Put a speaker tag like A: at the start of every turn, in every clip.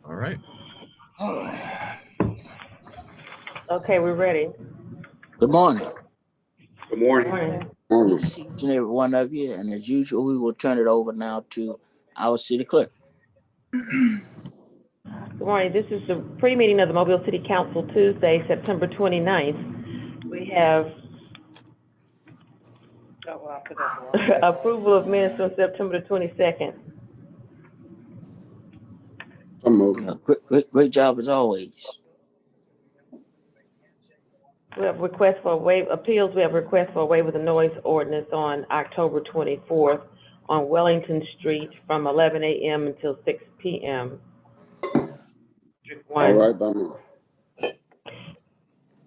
A: All right.
B: Okay, we're ready.
C: Good morning.
D: Good morning.
B: Morning.
C: Good to see each and every one of you. And as usual, we will turn it over now to our city clerk.
B: Good morning. This is the pre-meeting of the Mobile City Council Tuesday, September 29th. We have approval of minutes from September the 22nd.
C: Great job as always.
B: We have request for appeals. We have request for a waiver of the noise ordinance on October 24th on Wellington Street from 11 a.m. until 6 p.m.
D: All right, by me.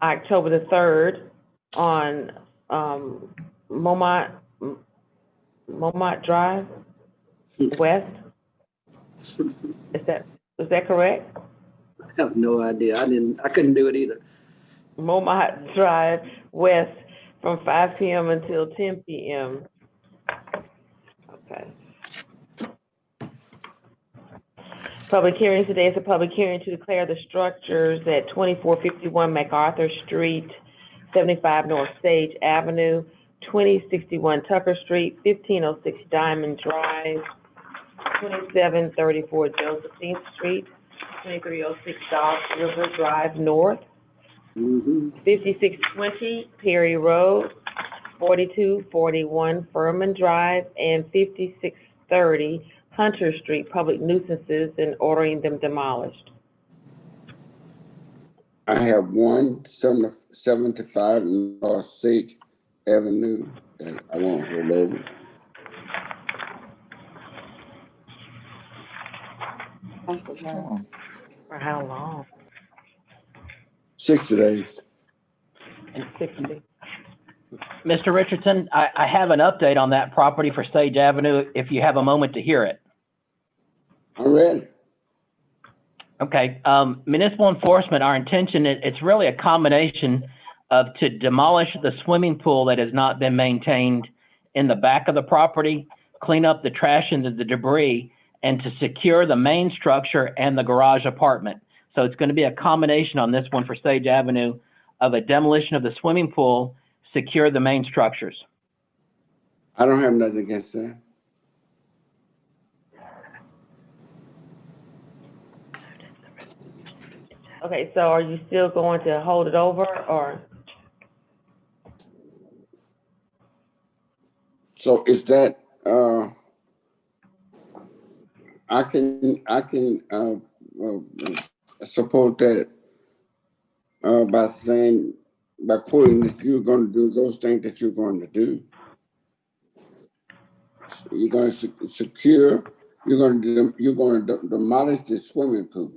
B: October the 3rd on Momot Drive West. Is that correct?
E: I have no idea. I couldn't do it either.
B: Momot Drive West from 5 p.m. until 10 p.m. Okay. Public hearing today is a public hearing to declare the structures at 2451 MacArthur Street, 75 North Sage Avenue, 2061 Tucker Street, 1506 Diamond Drive, 2734 Josephine Street, 2306 Dog River Drive North, 5620 Perry Road, 4241 Furman Drive, and 5630 Hunter Street, public nuisances, and ordering them demolished.
D: I have 175 North Sage Avenue that I want to hold over.
B: For how long?
D: 60 days.
B: 60.
F: Mr. Richardson, I have an update on that property for Sage Avenue if you have a moment to hear it.
D: I'm ready.
F: Okay. Municipal enforcement, our intention, it's really a combination of to demolish the swimming pool that has not been maintained in the back of the property, clean up the trash and the debris, and to secure the main structure and the garage apartment. So it's going to be a combination on this one for Sage Avenue of a demolition of the swimming pool, secure the main structures.
D: I don't have nothing against that.
B: Okay, so are you still going to hold it over, or?
D: So is that I can support that by quoting that you're going to do those things that you're going to do. You're going to secure. You're going to demolish the swimming pool.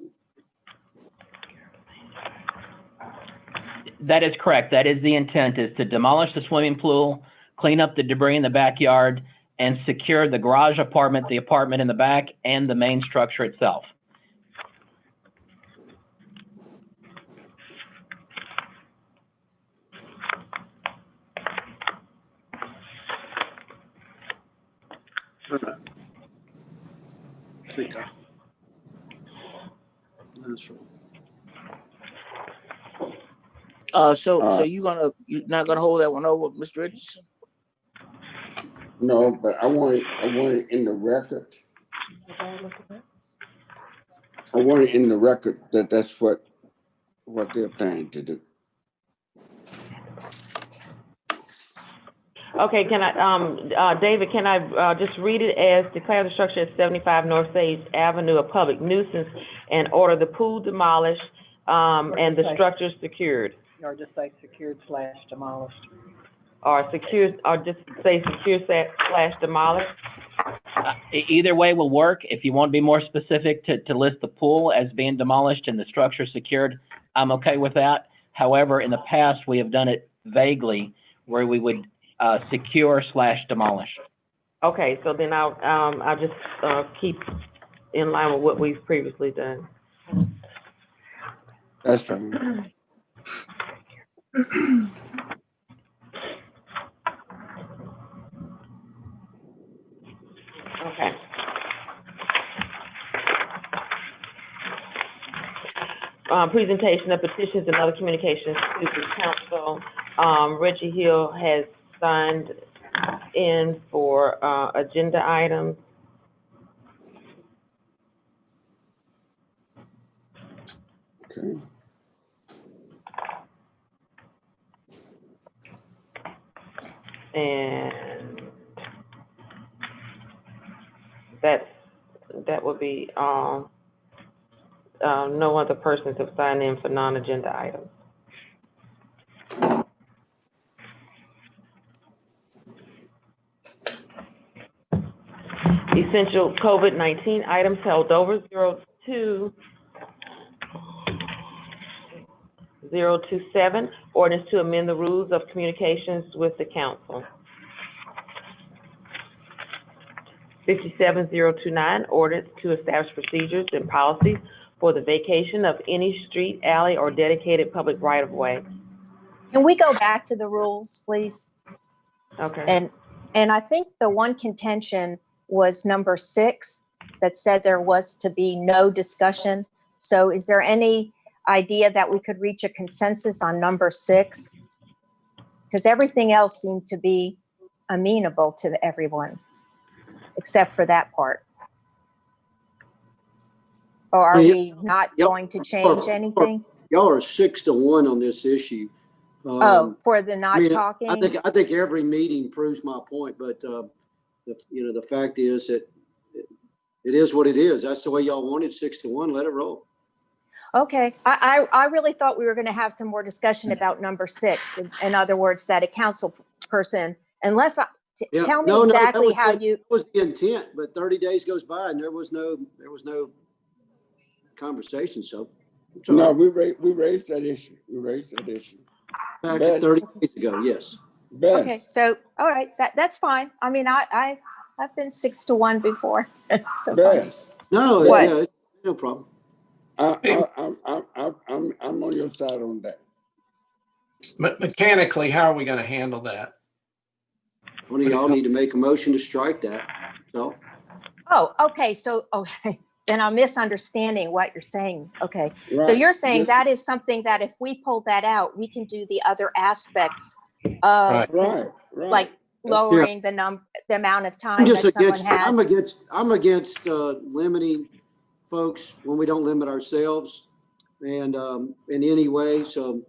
F: That is correct. That is the intent, is to demolish the swimming pool, clean up the debris in the backyard, and secure the garage apartment, the apartment in the back, and the main structure itself.
E: That's right.
C: So you're not gonna hold that one over, Mr. Richardson?
D: No, but I want it in the record. I want it in the record that that's what they're planning to do.
B: Okay, can I, David, can I just read it as declare the structure at 75 North Sage Avenue a public nuisance and order the pool demolished and the structure secured?
G: Or just say secured / demolished.
B: Or secured, or just say secured / demolished?
F: Either way will work. If you want to be more specific to list the pool as being demolished and the structure secured, I'm okay with that. However, in the past, we have done it vaguely where we would secure / demolish.
B: Okay, so then I'll just keep in line with what we've previously done.
D: That's fine.
B: Okay. presentation of petitions and other communications to the council. Reggie Hill has signed in for, agenda items.
D: Okay.
B: And that would be, no other persons have signed in for non-agenda items. Essential COVID-19 items held over 02027, ordinance to amend the rules of communications with the council. 57029, ordinance to establish procedures and policies for the vacation of any street, alley, or dedicated public right-of-way.
A: Can we go back to the rules, please?
B: Okay.
A: And I think the one contention was number 6 that said there was to be no discussion. So is there any idea that we could reach a consensus on number 6? Because everything else seemed to be amenable to everyone, except for that part. Or are we not going to change anything?
E: Y'all are 6-1 on this issue.
A: Oh, for the not talking?
E: I think every meeting proves my point, but the fact is that it is what it is. That's the way y'all wanted, 6-1. Let it roll.
A: Okay, I really thought we were going to have some more discussion about number 6. In other words, that a council person, unless tell me exactly how you.
E: That was the intent, but 30 days goes by and there was no conversation. So
D: No, we raised that issue.
E: back 30 days ago, yes.
D: Beth,
A: Okay, so all right, that's fine. I mean, I've been 6-1 before. So
D: Beth,
E: No,
A: What?
E: yeah, no problem.
D: I'm on your side on that.
H: Mechanically, how are we going to handle that?
E: One of y'all need to make a motion to strike that. So
A: Oh, okay. So, okay. Then I'm misunderstanding what you're saying. Okay. So
D: Right.
A: you're saying
D: Yeah.
A: that is something that if we pull that out, we can do the other aspects of
D: Right.
A: like lowering the amount of time
E: I'm just
A: that someone
E: against,
A: has.
E: I'm against limiting folks when we don't limit ourselves and in any way. So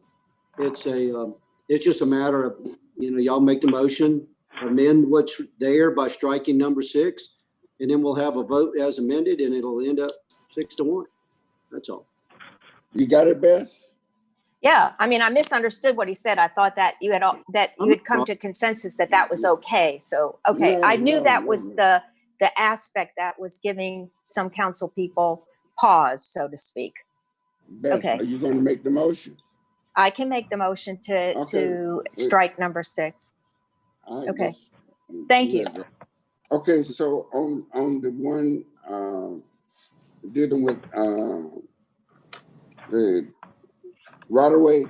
E: it's just a matter of, y'all make the motion, amend what's there by striking number 6, and then we'll have a vote as amended and it'll end up 6-1. That's all.
D: You got it, Beth?
A: Yeah. I mean, I misunderstood what he said. I thought that you had come to consensus that was okay. So, okay.
D: No,
A: I knew
D: no,
A: that
D: no,
A: was
D: no.
A: the aspect that was giving some council people pause, so to speak.
D: Beth,
A: Okay.
D: are you going to make the motion?
A: I can make the motion to strike number 6.
D: All right,
A: Okay.
D: let's-
A: Thank you.
D: Okay, so on the one dealing with the right away,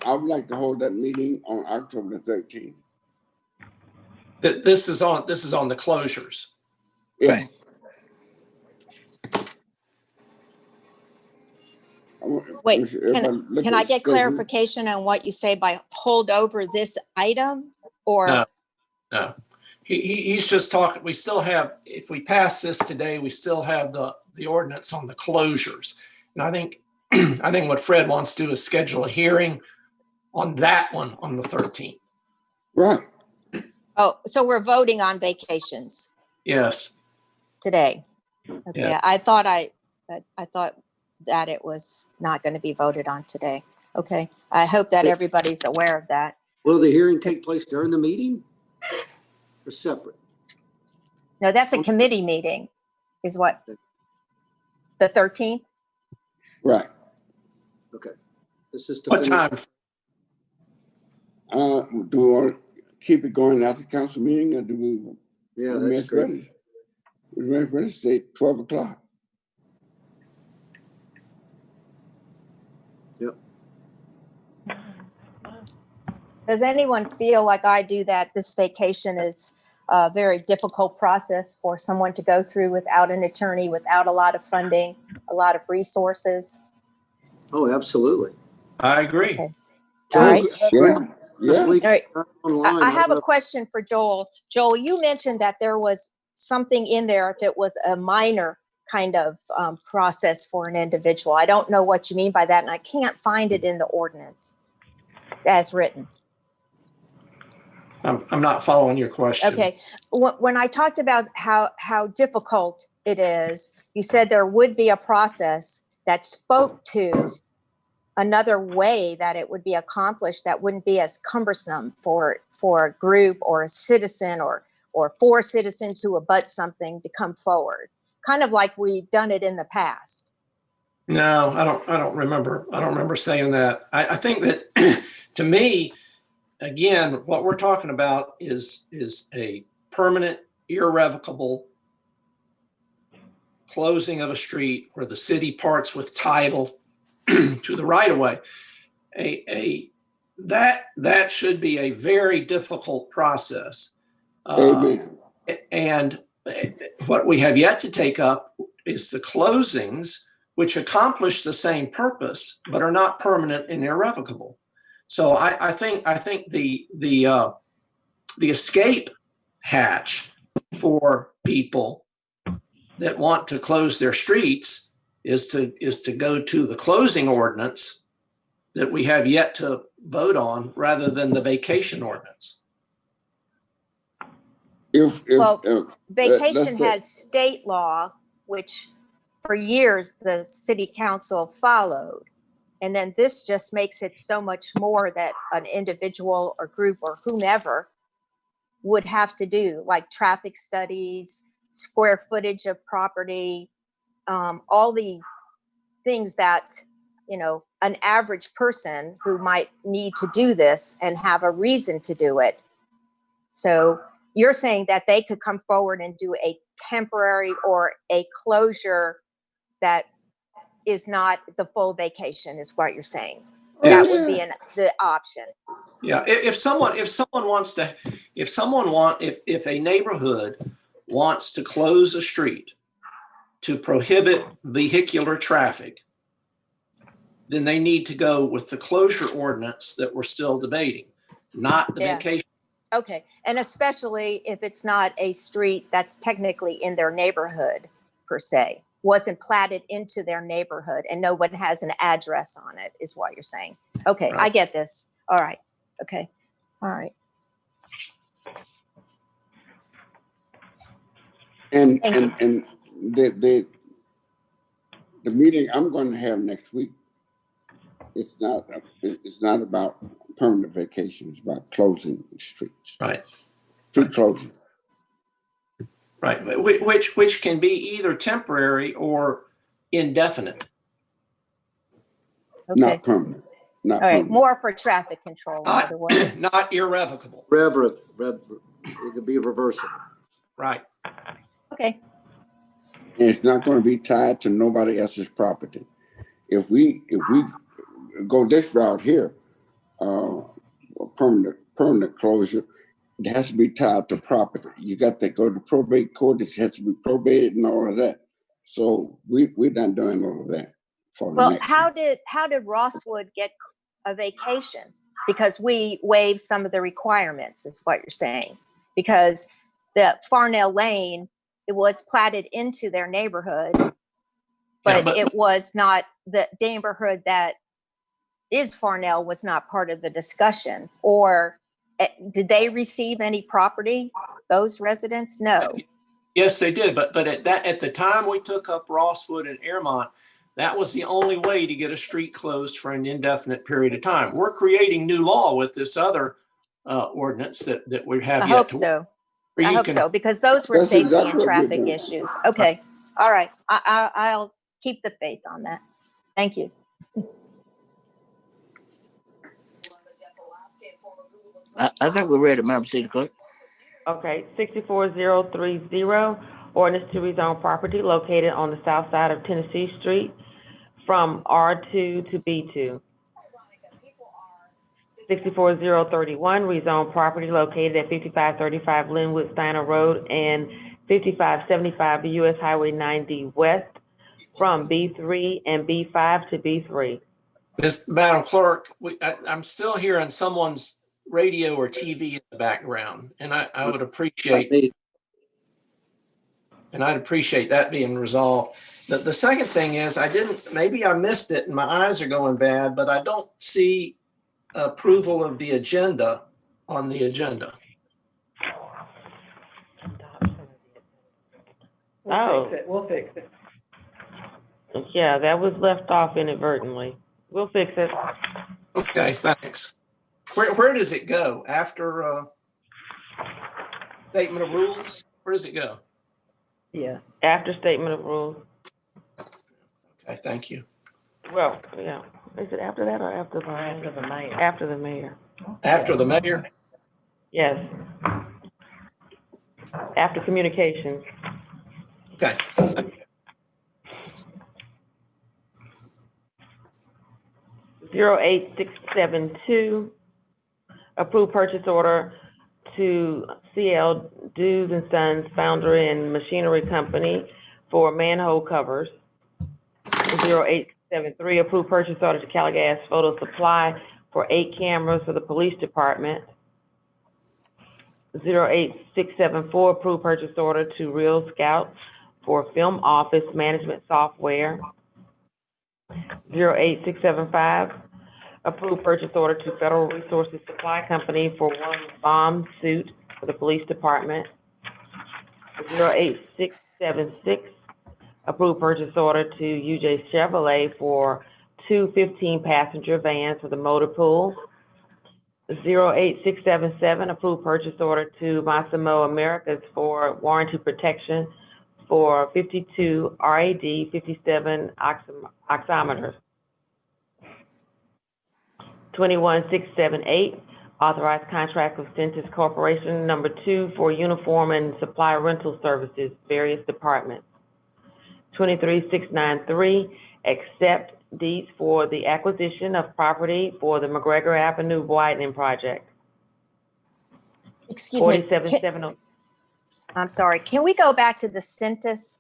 D: I would like to hold that meeting on October 13th.
H: This is on the closures.
D: Yes.
A: Wait, can I get clarification on what you say by hold over this item or?
H: No. He's just talking, we still have, if we pass this today, we still have the ordinance on the closures. And I think what Fred wants to do is schedule a hearing on that one on the 13th.
D: Right.
A: Oh, so we're voting on vacations
H: Yes.
A: today. Okay,
H: Yeah.
A: I thought that it was not going to be voted on today. Okay, I hope that everybody's aware of that.
E: Will the hearing take place during the meeting or separate?
A: No, that's a committee meeting, is what? The 13th?
D: Right.
E: Okay. This is to
H: What
E: finish.
H: time?
D: Do we want to keep it going after council meeting, or do we?
E: Yeah, that's great.
D: We're ready to say 12 o'clock.
E: Yep.
A: Does anyone feel like I do that this vacation is a very difficult process for someone to go through without an attorney, without a lot of funding, a lot of resources?
E: Oh, absolutely.
H: I agree.
A: Okay. All right.
D: Yeah,
E: This
D: yeah.
E: week,
A: All right.
E: online.
A: I have a
E: don't
A: question for Joel. Joel, you mentioned that there was something in there if it was a minor kind of process for an individual. I don't know what you mean by that, and I can't find it in the ordinance as written.
H: I'm not following your question.
A: Okay. When I talked about how difficult it is, you said there would be a process that spoke to another way that it would be accomplished that wouldn't be as cumbersome for a group or a citizen or four citizens who abut something to come forward, kind of like we've done it in the past.
H: No, I don't remember saying that. I think that to me, again, what we're talking about is a permanent, irrevocable closing of a street where the city parts with title to the right of way. That should be a very difficult process.
D: Amen.
H: And what we have yet to take up is the closings, which accomplish the same purpose but are not permanent and irrevocable. So I think the escape hatch for people that want to close their streets is to go to the closing ordinance that we have yet to vote on rather than the vacation ordinance.
A: Well,
D: let's
A: vacation
D: say-
A: had state law, which for years the city council followed. And then this just makes it so much more that an individual or group or whomever would have to do, like traffic studies, square footage of property, all the things that, an average person who might need to do this and have a reason to do it. So you're saying that they could come forward and do a temporary or a closure that is not the full vacation, is what you're saying.
H: Yes.
A: That would be the option.
H: Yeah, if a neighborhood wants to close a street to prohibit vehicular traffic, then they need to go with the closure ordinance that we're still debating, not the vacation.
A: Okay, and especially if it's not a street that's technically in their neighborhood per se, wasn't platted into their neighborhood and no one has an address on it, is what you're saying. Okay,
H: Right.
A: I get this. All right. Okay. All right.
D: And
A: Thank
D: the meeting I'm going to have next week, it's not about permanent vacation. It's about closing streets.
H: Right.
D: Street closing.
H: Right, which can be either temporary or indefinite.
A: Okay.
D: Not permanent. Not
A: All right.
D: permanent.
A: More for traffic control, in other words.
H: Not irrevocable.
E: it could be reversible.
H: Right.
A: Okay.
D: And it's not going to be tied to nobody else's property. If we go this route here, permanent closure, it has to be tied to property. You got to go to probate court. It has to be probated and all of that. So we're not doing all of that.
A: Well, how did Rosswood get a vacation? Because we waived some of the requirements, is what you're saying. Because the Farnell Lane, it was platted into their neighborhood, but it was not the neighborhood that is Farnell was not part of the discussion. Or did they receive any property, those residents? No.
H: Yes, they did. But at the time we took up Rosswood and Airmont, that was the only way to get a street closed for an indefinite period of time. We're creating new law with this other ordinance that we have
A: I
H: yet
A: hope
H: to.
A: so. I hope so, because those were
D: That's
A: safety
D: exactly
A: and
D: what we're
A: traffic
D: doing.
A: issues. Okay. All right. I'll keep the faith on that. Thank you.
C: I think we're ready, Madam City Clerk.
B: Okay, 64030, ordinance to rezone property located on the south side of Tennessee Street from R2 to B2. 64031, rezone property located at 5535 Linwood Steiner Road and 5575 US Highway 90 West from B3 and B5 to B3.
H: Madam Clerk, I'm still hearing someone's radio or TV in the background, and I would appreciate, and I'd appreciate that being resolved. The second thing is, maybe I missed it and my eyes are going bad, but I don't see approval of the agenda on the agenda.
G: We'll fix it.
B: Yeah, that was left off inadvertently. We'll fix it.
H: Okay, thanks. Where does it go? After statement of rules? Where does it go?
G: Yeah.
B: After statement of rules.
H: Okay, thank you.
B: Well, yeah. Is it after that or after the
G: After the mayor.
B: After the mayor.
H: After the mayor?
B: Yes. After communications.
H: Okay.
B: 08672, approve purchase order to CL Dews and Sons Foundry and Machinery Company for manhole covers. 0873, approve purchase order to Caligas Photo Supply for 8 cameras for the police department. 08674, approve purchase order to Real Scout for film office management software. 08675, approve purchase order to Federal Resources Supply Company for 1 bomb suit for the police department. 08676, approve purchase order to UJ Chevrolet for 2 15-passenger vans for the motor pool. 08677, approve purchase order to Massimo Americas for warranty protection for 52 RAD 57 oximeters. 21678, authorized contract with Centis Corporation number 2 for uniform and supply rental services, various departments. 23693, accept deeds for the acquisition of property for the McGregor Avenue widening project.
A: Excuse me.
B: 4770.
A: I'm sorry. Can we go back to the Centis?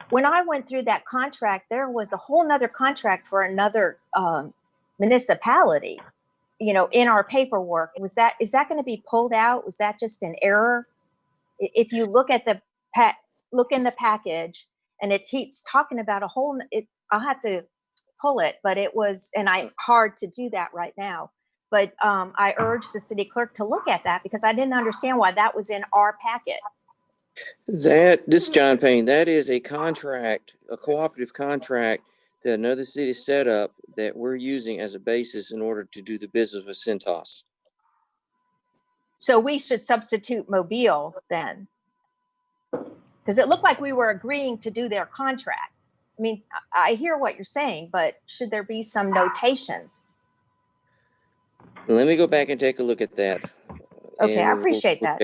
A: When I went through that contract, there was a whole nother contract for another municipality, in our paperwork. Is that going to be pulled out? Was that just an error? If you look at look in the package, and it keeps talking about I'll have to pull it, but it was, and I'm hard to do that right now. But I urge the city clerk to look at that because I didn't understand why that was in our packet.
I: This is John Payne. That is a contract, a cooperative contract that another city set up that we're using as a basis in order to do the business with Centos.
A: So we should substitute Mobile then, because it looked like we were agreeing to do their contract. I mean, I hear what you're saying, but should there be some notation?
I: Let me go back and take a look at that.
A: Okay, I appreciate that.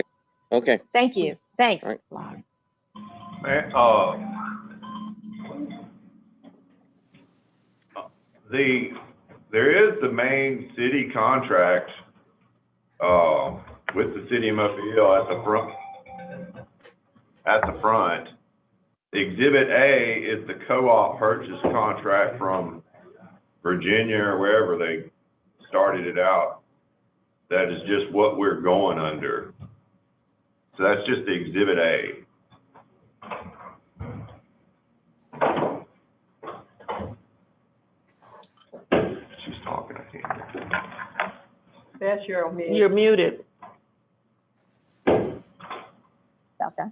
I: Okay.
A: Thank you. Thanks.
I: All right.
J: There is the main city contract with the city of Mobile at the front. Exhibit A is the co-op purchase contract from Virginia or wherever they started it out. That is just what we're going under. So that's just the Exhibit A. She's talking, I can't hear.
G: Beth, you're on mute.
B: You're muted.
A: About that.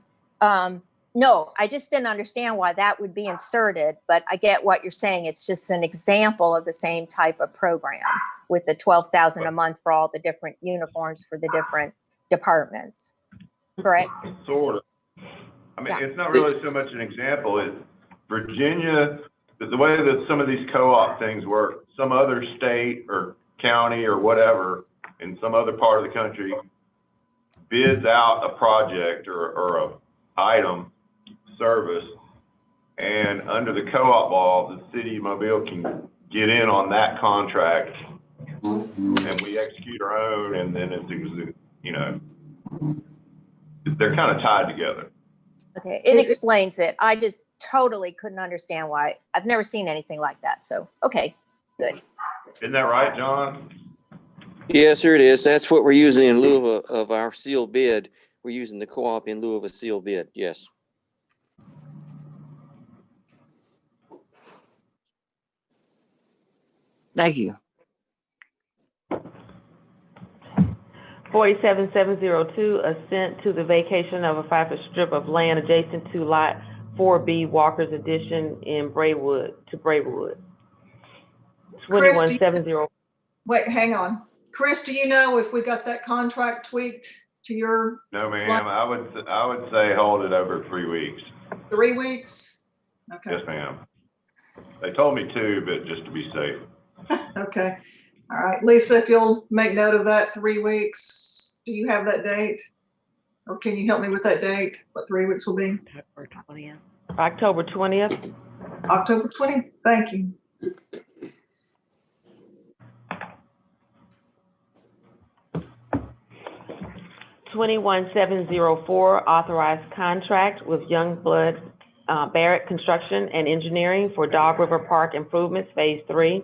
A: No, I just didn't understand why that would be inserted, but I get what you're saying. It's just an example of the same type of program with the $12,000 a month for all the different uniforms for the different departments. Correct?
J: Sort of. I mean,
A: Yeah.
J: It's not really so much an example. It's Virginia, the way that some of these co-op things work, some other state or county or whatever in some other part of the country bids out a project or a item, service, and under the co-op law, the city of Mobile can get in on that contract, and we execute our own, and then it's, they're kind of tied together.
A: Okay, it explains it. I just totally couldn't understand why. I've never seen anything like that. So, okay,
J: Isn't that right, John?
I: Yes, sir, it is. That's what we're using in lieu of our sealed bid. We're using the co-op in lieu of a sealed bid, yes.
C: Thank you.
B: 47702, assent to the vacation of a 5-foot strip of land adjacent to Lot 4B Walker's Addition in Braywood. 2170.
G: Wait, hang on. Chris, do you know if we got that contract tweaked to your
J: No, ma'am. I would say hold it over 3 weeks.
G: 3 weeks? Okay,
J: Yes, ma'am. They told me 2, but just to be safe.
G: okay. All right, Lisa, if you'll make note of that, 3 weeks. Do you have that date? Or can you help me with that date? What 3 weeks will be?
B: October 20th.
G: October 20th. Thank you.
B: $21,704, authorized contract with Youngblood Barrett Construction and Engineering for Dog River Park Improvements, Phase 3.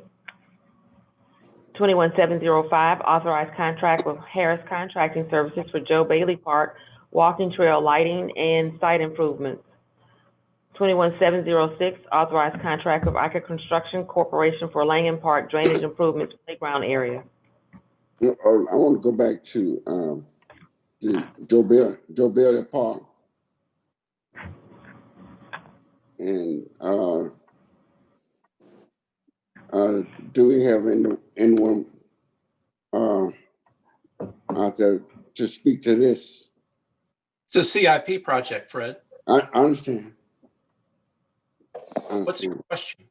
B: 21,705, authorized contract with Harris Contracting Services for Joe Bailey Park, walking trail lighting and site improvements. 21,706, authorized contract with Ica Construction Corporation for Langham Park drainage improvements playground area.
D: I want to go back to Joe Bailey Park. And do we have anyone out there to speak to this?
H: It's a CIP project, Fred.
D: I understand.
H: What's your question?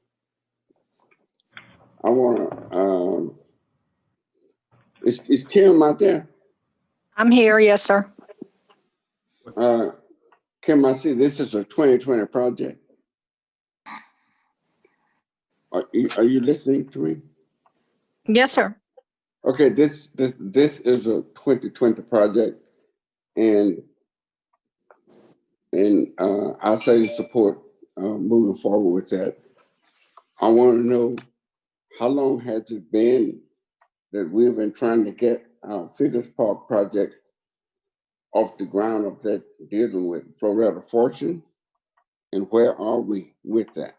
D: I want to, is Kim out there?
K: I'm here, yes, sir.
D: Kim, I see this is a 2020 project. Are you listening to me?
K: Yes, sir.
D: Okay, this is a 2020 project, and I say support moving forward with that. I want to know how long has it been that we've been trying to get our Figures Park project off the ground of that dealing with Florida Fortune, and where are we with that?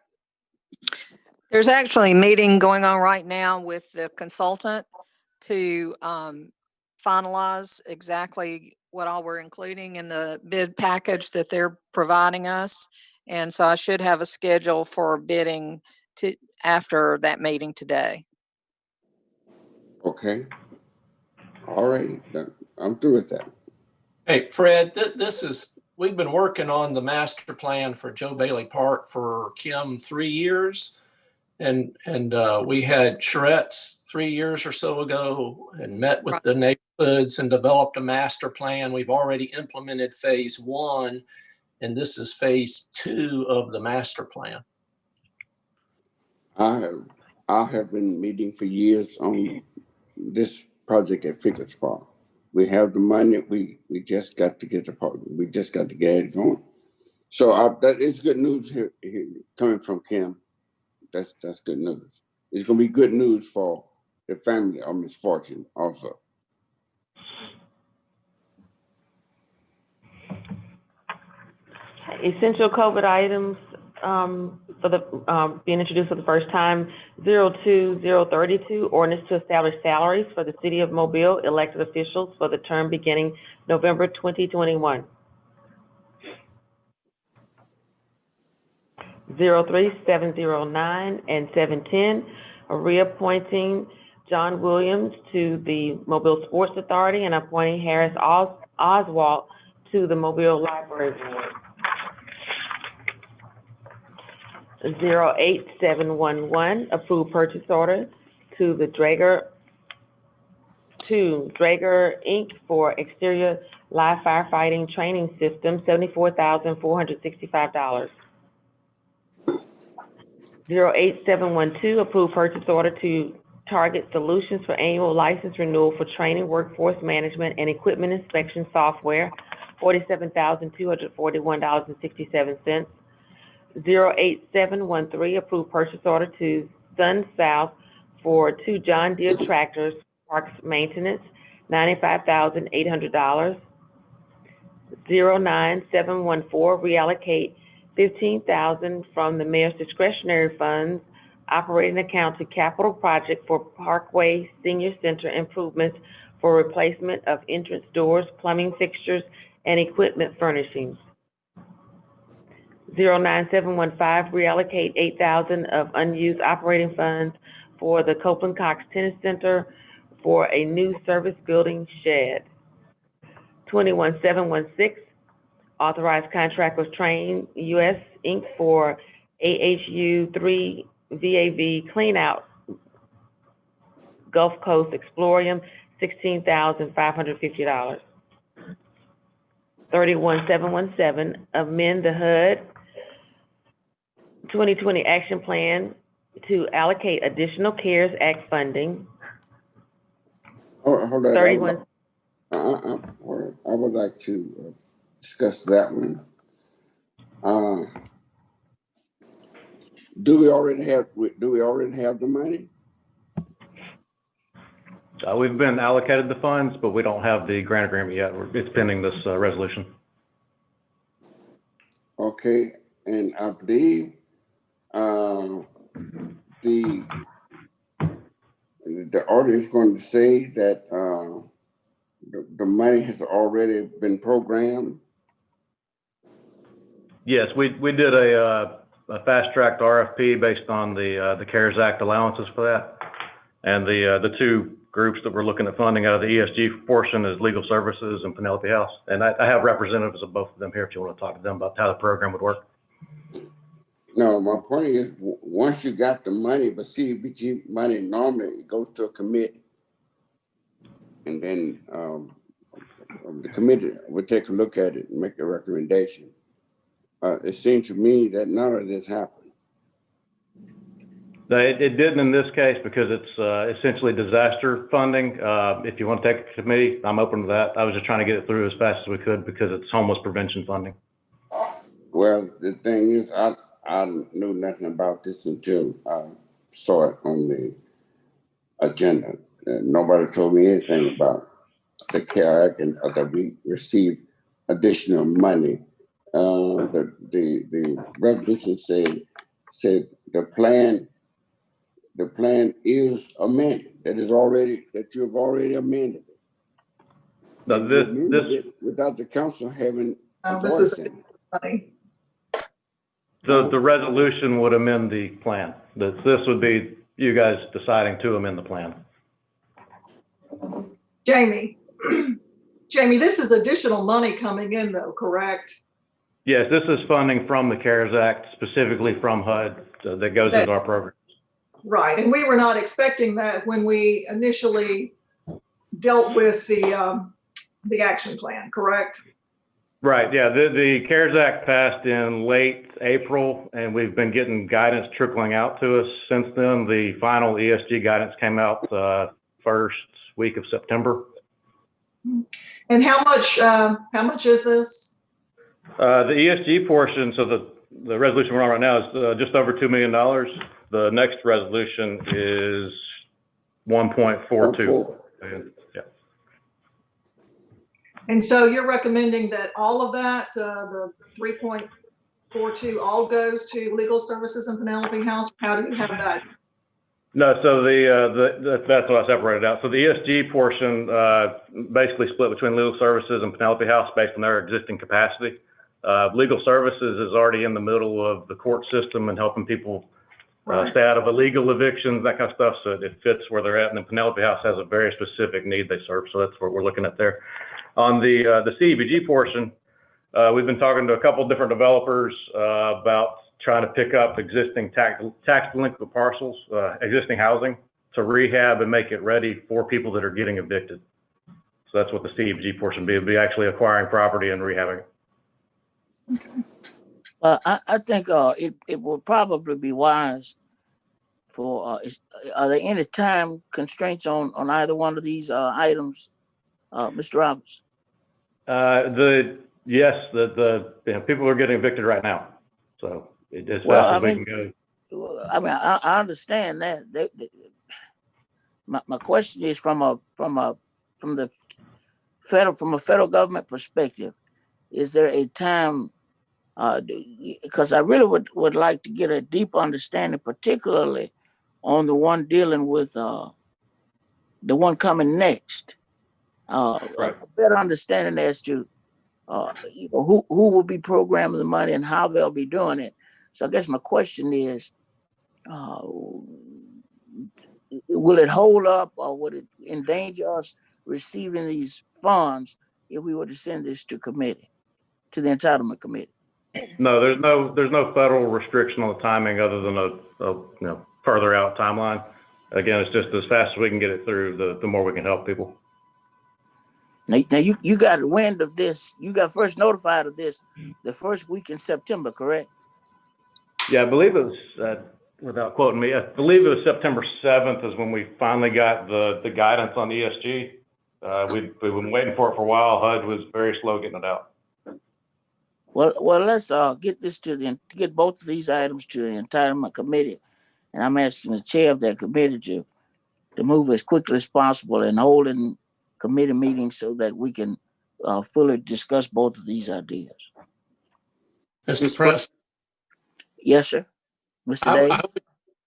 K: There's actually a meeting going on right now with the consultant to finalize exactly what all we're including in the bid package that they're providing us. And so I should have a schedule for bidding after that meeting today.
D: Okay. All right. I'm through with that.
H: Hey, Fred, we've been working on the master plan for Joe Bailey Park for Kim 3 years. And we had charrettes 3 years or so ago and met with the neighborhoods and developed a master plan. We've already implemented phase 1, and this is phase 2 of the master plan.
D: I have been meeting for years on this project at Figures Park. We have the money. We just got to get the park. We just got to get it going. So that is good news here coming from Kim. That's good news. It's gonna be good news for the family of misfortune also.
B: Essential COVID items for the being introduced for the first time. 02032, ordinance to establish salaries for the City of Mobile elected officials for the term beginning November 2021. 03709 and 710, reappointing John Williams to the Mobile Sports Authority and appointing Harris Oswald to the Mobile Library Board. 08711, approve purchase order to the Draeger Inc. for exterior live firefighting training system, $74,465. 08712, approve purchase order to Target Solutions for annual license renewal for training, workforce management, and equipment inspection software, for 2 John Deere tractors, parks maintenance, $95,800. 09714, reallocate $15,000 from the mayor's discretionary funds operating account to capital project for Parkway Senior Center improvements for replacement of entrance doors, plumbing fixtures, and equipment furnishings. 09715, reallocate $8,000 of unused operating funds for the Copeland Cox Tennis Center for a new service building shed. 21716, authorized contract with Train US Inc. for AHU 3 VAV cleanout Gulf Coast Explorium, $16,550. 31717, amend the HUD 2020 action plan to allocate additional CARES Act funding.
D: Hold on.
B: 31,
D: I would like to discuss that one. Do we already have the money?
L: We've been allocated the funds, but we don't have the grant agreement yet. It's pending this resolution.
D: Okay, and I believe the order is going to say that the money has already been programmed.
L: Yes, we did a fast-tracked RFP based on the CARES Act allowances for that. And the two groups that we're looking at funding out of the ESG portion is Legal Services and Penelope House. And I have representatives of both of them here if you want to talk to them about how the program would work.
D: No, my point is, once you got the money, but CDBG money normally goes to a committee. And then the committee would take a look at it and make a recommendation. It seems to me that none of this happened.
L: It didn't in this case because it's essentially disaster funding. If you want to take a committee, I'm open to that. I was just trying to get it through as fast as we could because it's homeless prevention funding.
D: Well, the thing is, I knew nothing about this until I saw it on the agenda. Nobody told me anything about the CARE Act and that we received additional money. The resolution said the plan is amended. That you've already amended it.
L: No, this
D: without the council having a
G: This
D: voice
G: is
D: in it.
G: money.
L: the resolution would amend the plan. This would be you guys deciding to amend the plan.
G: Jamie, this is additional money coming in though, correct?
L: Yes, this is funding from the CARES Act, specifically from HUD, that goes into our program.
G: Right, and we were not expecting that when we initially dealt with the action plan, correct?
L: Right, yeah, the CARES Act passed in late April, and we've been getting guidance trickling out to us since then. The final ESG guidance came out first week of September.
G: And how much is this?
L: The ESG portion, so the resolution we're on right now is just over $2 million. The next resolution is 1.42. Yeah.
G: And so you're recommending that all of that, the 3.42, all goes to Legal Services and Penelope House? How do you have that?
L: No, so that's what I separated out. So the ESG portion basically split between Legal Services and Penelope House based on their existing capacity. Legal Services is already in the middle of the court system and helping people stay out of illegal evictions, that kind of stuff. So it fits where they're at. And then Penelope House has a very specific need they serve. So that's what we're looking at there. On the CDBG portion, we've been talking to a couple different developers about trying to pick up existing tax delinquent parcels, existing housing to rehab and make it ready for people that are getting evicted. So that's what the CDBG portion would be actually acquiring property and rehabbing it.
C: I think it will probably be wise for, are there any time constraints on either one of these items, Mr. Roberts?
L: Yes, people are getting evicted right now. So as fast as we can go.
C: I mean, I understand that. my question is from a federal government perspective, is there a time, because I really would like to get a deep understanding, particularly on the one dealing with the one coming next,
L: Right.
C: a better understanding as to who will be programming the money and how they'll be doing it. So I guess my question is, will it hold up, or would it endanger us receiving these funds if we were to send this to committee, to the entitlement committee?
L: No, there's no federal restriction on the timing other than a further out timeline. Again, it's just as fast as we can get it through, the more we can help people.
C: Now you got wind of this. You got first notified of this the first week in September, correct?
L: Yeah, I believe it was, without quoting me, I believe it was September 7th is when we finally got the guidance on ESG. We've been waiting for it for a while. HUD was very slow getting it out.
C: Well, let's get both of these items to the entitlement committee, and I'm asking the chair of that committee to move as quickly as possible and holding committee meetings so that we can fully discuss both of these ideas.
H: Mr. President,
C: Yes, sir. Mr. Davis?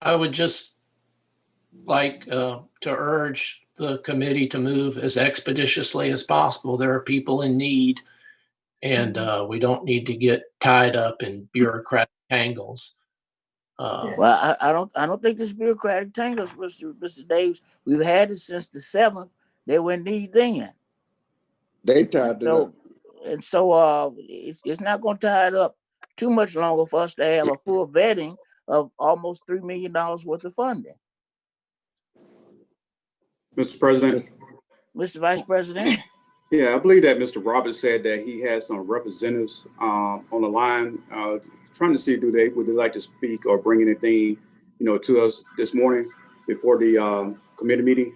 H: I would just like to urge the committee to move as expeditiously as possible. There are people in need, and we don't need to get tied up in bureaucratic tangles.
C: Well, I don't think this bureaucratic tangles, Mr. Davis. We've had it since the 7th. They were in need then.
D: They tied it up.
C: And so it's not going to tie it up too much longer for us to have a full vetting of almost $3 million worth of funding.
M: Mr. President.
C: Mr. Vice President.
M: Yeah, I believe that Mr. Roberts said that he has some representatives on the line, trying to see would they like to speak or bring anything, to us this morning before the committee meeting.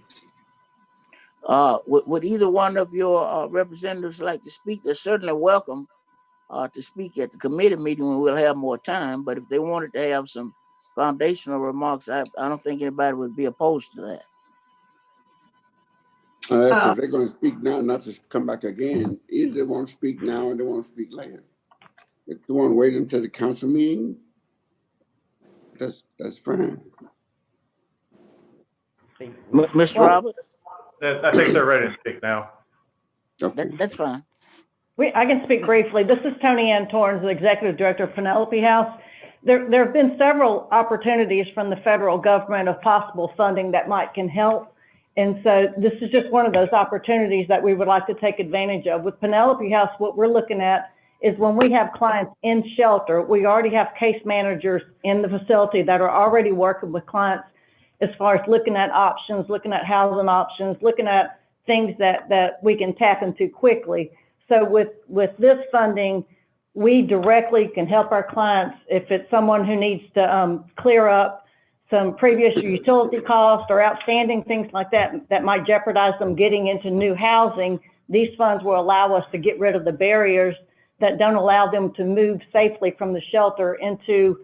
C: Would either one of your representatives like to speak? They're certainly welcome to speak at the committee meeting when we'll have more time. But if they wanted to have some foundational remarks, I don't think anybody would be opposed to that.
D: If they're going to speak now, not to come back again, either they want to speak now or they want to speak later. If they want to wait until the council meeting, that's fine.
C: Mr. Roberts?
L: I think they're ready to speak now.
D: Okay.
C: That's fine.
N: I can speak briefly. This is Tony Ann Torrance, the Executive Director of Penelope House. There have been several opportunities from the federal government of possible funding that can help. And so this is just one of those opportunities that we would like to take advantage of. With Penelope House, what we're looking at is when we have clients in shelter, we already have case managers in the facility that are already working with clients as far as looking at options, looking at housing options, looking at things that we can tap into quickly. So with this funding, we directly can help our clients if it's someone who needs to clear up some previous utility costs or outstanding things like that might jeopardize them getting into new housing. These funds will allow us to get rid of the barriers that don't allow them to move safely from the shelter into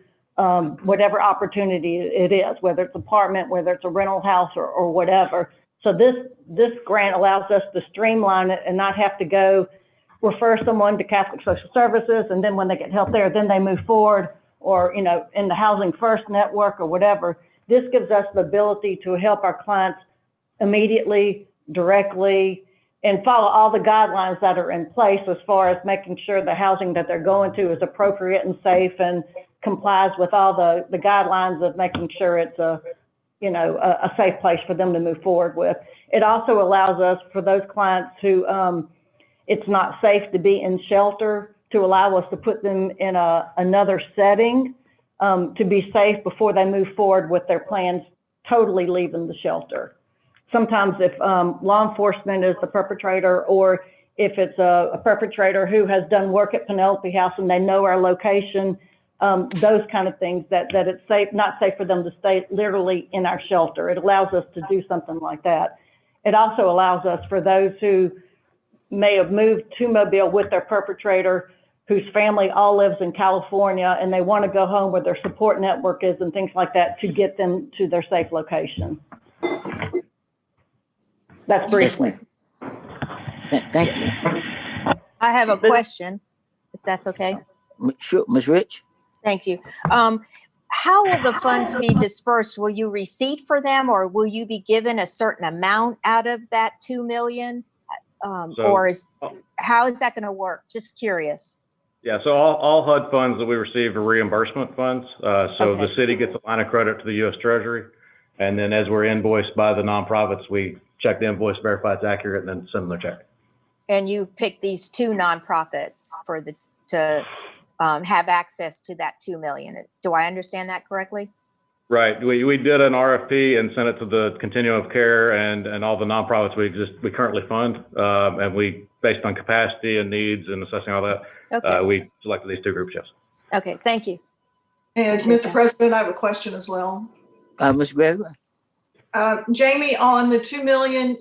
N: whatever opportunity it is, whether it's apartment, whether it's a rental house or whatever. So this grant allows us to streamline it and not have to go refer someone to Catholic Social Services, and then when they get help there, then they move forward, or in the Housing First network or whatever. This gives us the ability to help our clients immediately, directly, and follow all the guidelines that are in place as far as making sure the housing that they're going to is appropriate and safe and complies with all the guidelines of making sure it's a safe place for them to move forward with. It also allows us, for those clients who it's not safe to be in shelter, to allow us to put them in another setting to be safe before they move forward with their plans totally leaving the shelter. Sometimes if law enforcement is the perpetrator, or if it's a perpetrator who has done work at Penelope House and they know our location, those kind of things, that it's not safe for them to stay literally in our shelter. It allows us to do something like that. It also allows us, for those who may have moved to Mobile with their perpetrator, whose family all lives in California, and they want to go home where their support network is and things like that, to get them to their safe location. That's
C: Yes,
N: briefly.
C: ma'am. Thank you.
A: I have a question, if that's okay.
C: Sure, Ms. Rich?
A: Thank you. How will the funds be dispersed? Will you receipt for them, or will you be given a certain amount out of that 2 million? Or how is that going to work? Just curious.
L: Yeah, so all HUD funds that we receive are reimbursement funds. So the
A: Okay.
L: city gets a line of credit to the U.S. Treasury. And then as we're invoiced by the nonprofits, we check the invoice, verify it's accurate, and then send them their check.
A: And you pick these 2 nonprofits to have access to that 2 million. Do I understand that correctly?
L: Right. We did an RFP and sent it to the continuum of care and all the nonprofits we currently fund. And we, based on capacity and needs and assessing all that,
A: Okay.
L: we selected these 2 groups, yes.
A: Okay, thank you.
G: And
A: Appreciate
G: Mr.
A: that.
G: President, I have a question as well.
C: Ms. Gregory?
G: Jamie, on the 2 million,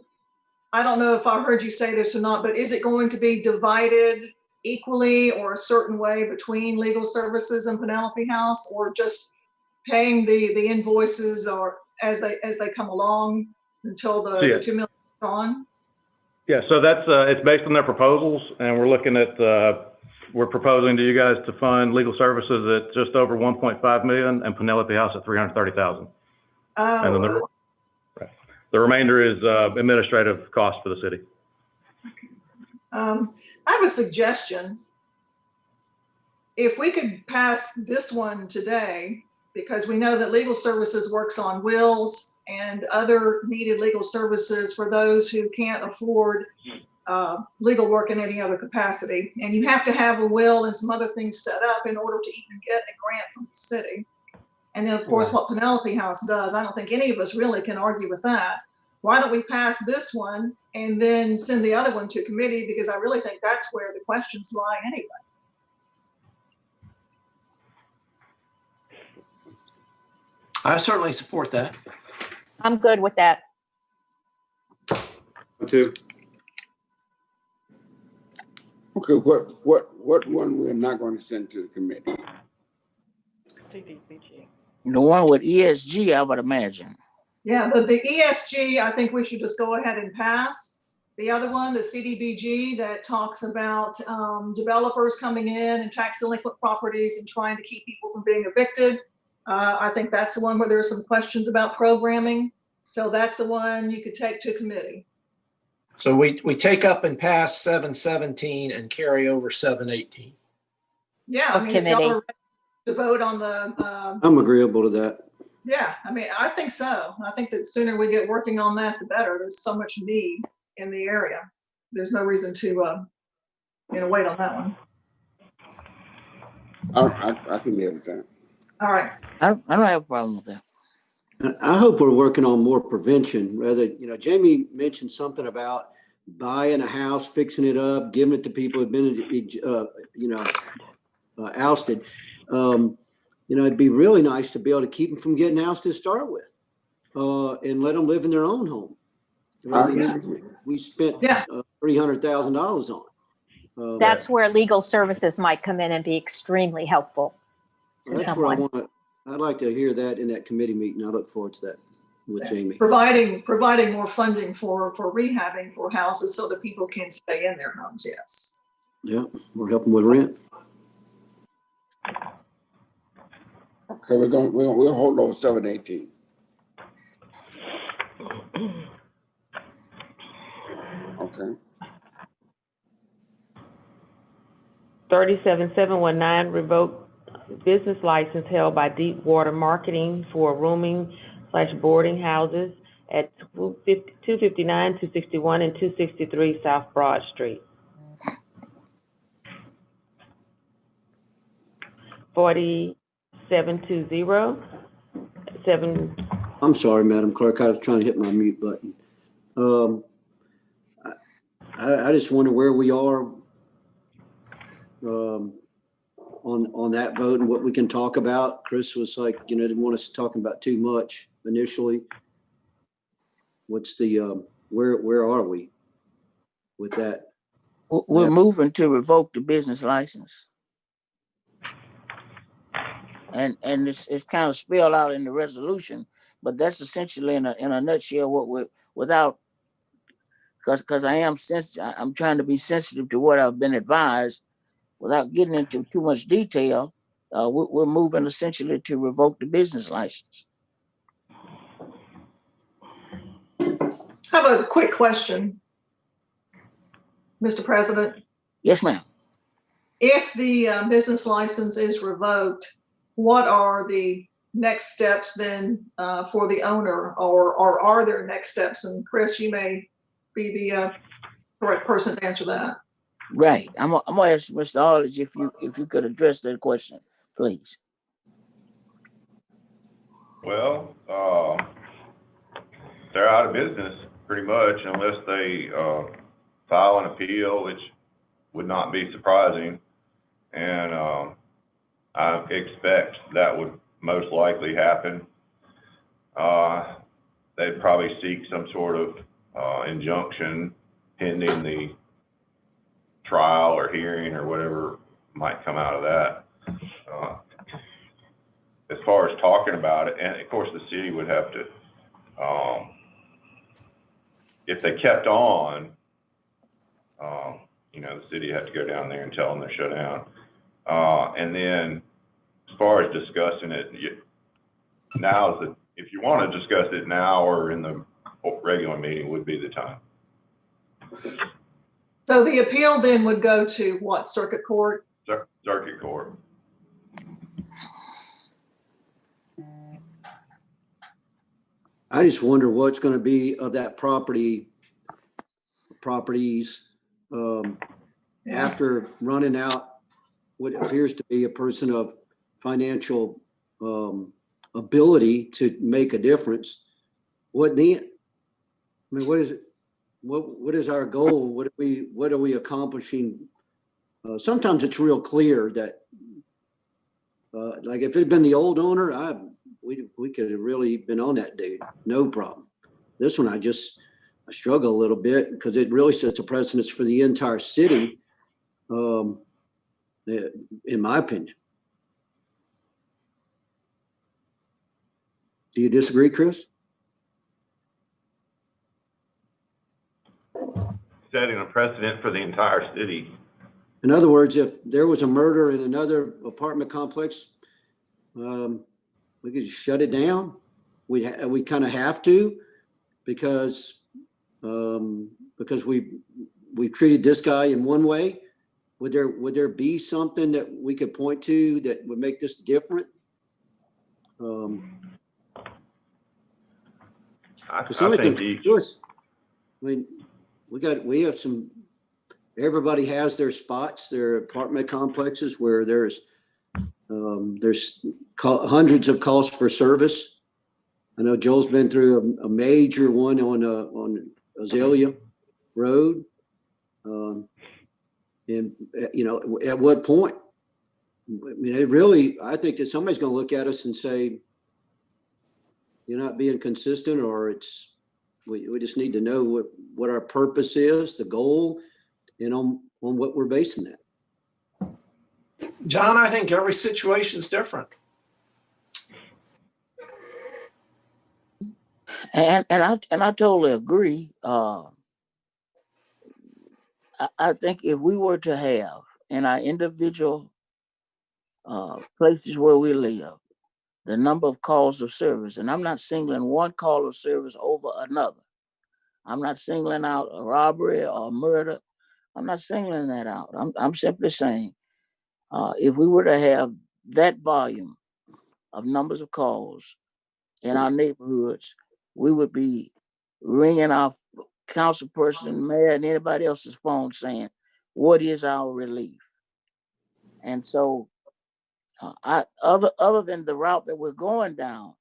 G: I don't know if I heard you say this or not, but is it going to be divided equally or a certain way between legal services and Penelope House, or just paying the invoices or as they come along until the
L: Yeah.
G: 2 million is gone?
L: Yeah, so that's, it's based on their proposals, and we're looking at, we're proposing to you guys to fund legal services at just over 1.5 million and Penelope House at 330,000. And then the remainder is administrative costs for the city.
G: I have a suggestion. If we could pass this one today, because we know that legal services works on wills and other needed legal services for those who can't afford legal work in any other capacity. And you have to have a will and some other things set up in order to even get a grant from the city. And then, of course, what Penelope House does, I don't think any of us really can argue with that. Why don't we pass this one and then send the other one to committee? Because I really think that's where the questions lie anyway.
H: I certainly support that.
A: I'm good with that.
M: Me too.
D: Okay, what one we're not going to send to the committee?
C: The one with ESG, I would imagine.
G: Yeah, but the ESG, I think we should just go ahead and pass. The other one, the CDBG, that talks about developers coming in and tax delinquent properties and trying to keep people from being evicted. I think that's the one where there are some questions about programming. So that's the one you could take to committee.
H: So we take up and pass 717 and carry over 718.
G: Yeah, I mean, if y'all
A: Committee.
G: are ready to vote on the,
E: I'm agreeable to that.
G: yeah, I mean, I think so. I think that sooner we get working on that, the better. There's so much need in the area. There's no reason to, wait on that one.
D: I can live with that.
G: All right.
C: I don't have a problem with that.
E: I hope we're working on more prevention rather, Jamie mentioned something about buying a house, fixing it up, giving it to people who've been, ousted. It'd be really nice to be able to keep them from getting ousted to start with, and let them live in their own home. We spent $300,000 on.
A: That's where legal services might come in and be extremely helpful to
E: That's where
A: someone.
E: I'd like to hear that in that committee meeting. I look forward to that with Jamie.
G: Providing more funding for rehabbing for houses so that people can stay in their homes, yes.
E: Yeah, we're helping with rent.
D: Okay, we'll hold on 718. Okay.
B: 37719, revoke business license held by Deepwater Marketing for rooming/boarding houses at 259, 261, and 263 South Broad Street. 4720.
E: I'm sorry, Madam Clerk. I was trying to hit my mute button. I just wonder where we are on that vote and what we can talk about. Chris was like, didn't want us talking about too much initially. What's the, where are we with that?
C: We're moving to revoke the business license. And it's kind of spelled out in the resolution, but that's essentially in a nutshell what we're, without because I'm trying to be sensitive to what I've been advised without getting into too much detail. We're moving essentially to revoke the business license.
G: I have a quick question, Mr. President.
C: Yes, ma'am.
G: If the business license is revoked, what are the next steps then for the owner, or are there next steps? And Chris, you may be the correct person to answer that.
C: Right. I'm gonna ask Mr. Aldridge if you could address that question, please.
J: Well, they're out of business pretty much unless they file an appeal, which would not be surprising. And I expect that would most likely happen. They'd probably seek some sort of injunction pending the trial or hearing or whatever might come out of that. As far as talking about it, and of course the city would have to, if they kept on, the city had to go down there and tell them to shut down. And then as far as discussing it, now is if you want to discuss it now or in the regular meeting would be the time.
G: So the appeal then would go to what, circuit court?
J: Circuit court.
E: I just wonder what's going to be of that properties after running out what appears to be a person of financial ability to make a difference. What then? I mean, what is it? What is our goal? What are we accomplishing? Sometimes it's real clear that, like if it had been the old owner, we could have really been on that dude, no problem. This one, I struggle a little bit because it really sets a precedence for the entire city, in my opinion. Do you disagree, Chris?
J: Setting a precedent for the entire city.
E: In other words, if there was a murder in another apartment complex, we could just shut it down. We kind of have to because we've treated this guy in one way. Would there be something that we could point to that would make this different?
J: I think
E: we have some. Everybody has their spots, their apartment complexes where there's hundreds of calls for service. I know Joel's been through a major one on Azalea Road. And at what point? I mean, I think that somebody's going to look at us and say, you're not being consistent, or we just need to know what our purpose is, the goal, and on what we're basing that.
H: John, I think every situation is different.
C: And I totally agree. I think if we were to have in our individual places where we live, the number of calls of service, and I'm not singling one call of service over another. I'm not singling out a robbery or a murder. I'm not singling that out. I'm simply saying, if we were to have that volume of numbers of calls in our neighborhoods, we would be ringing our council person, mayor, and anybody else's phone saying, what is our relief? And so other than the route that we're going down,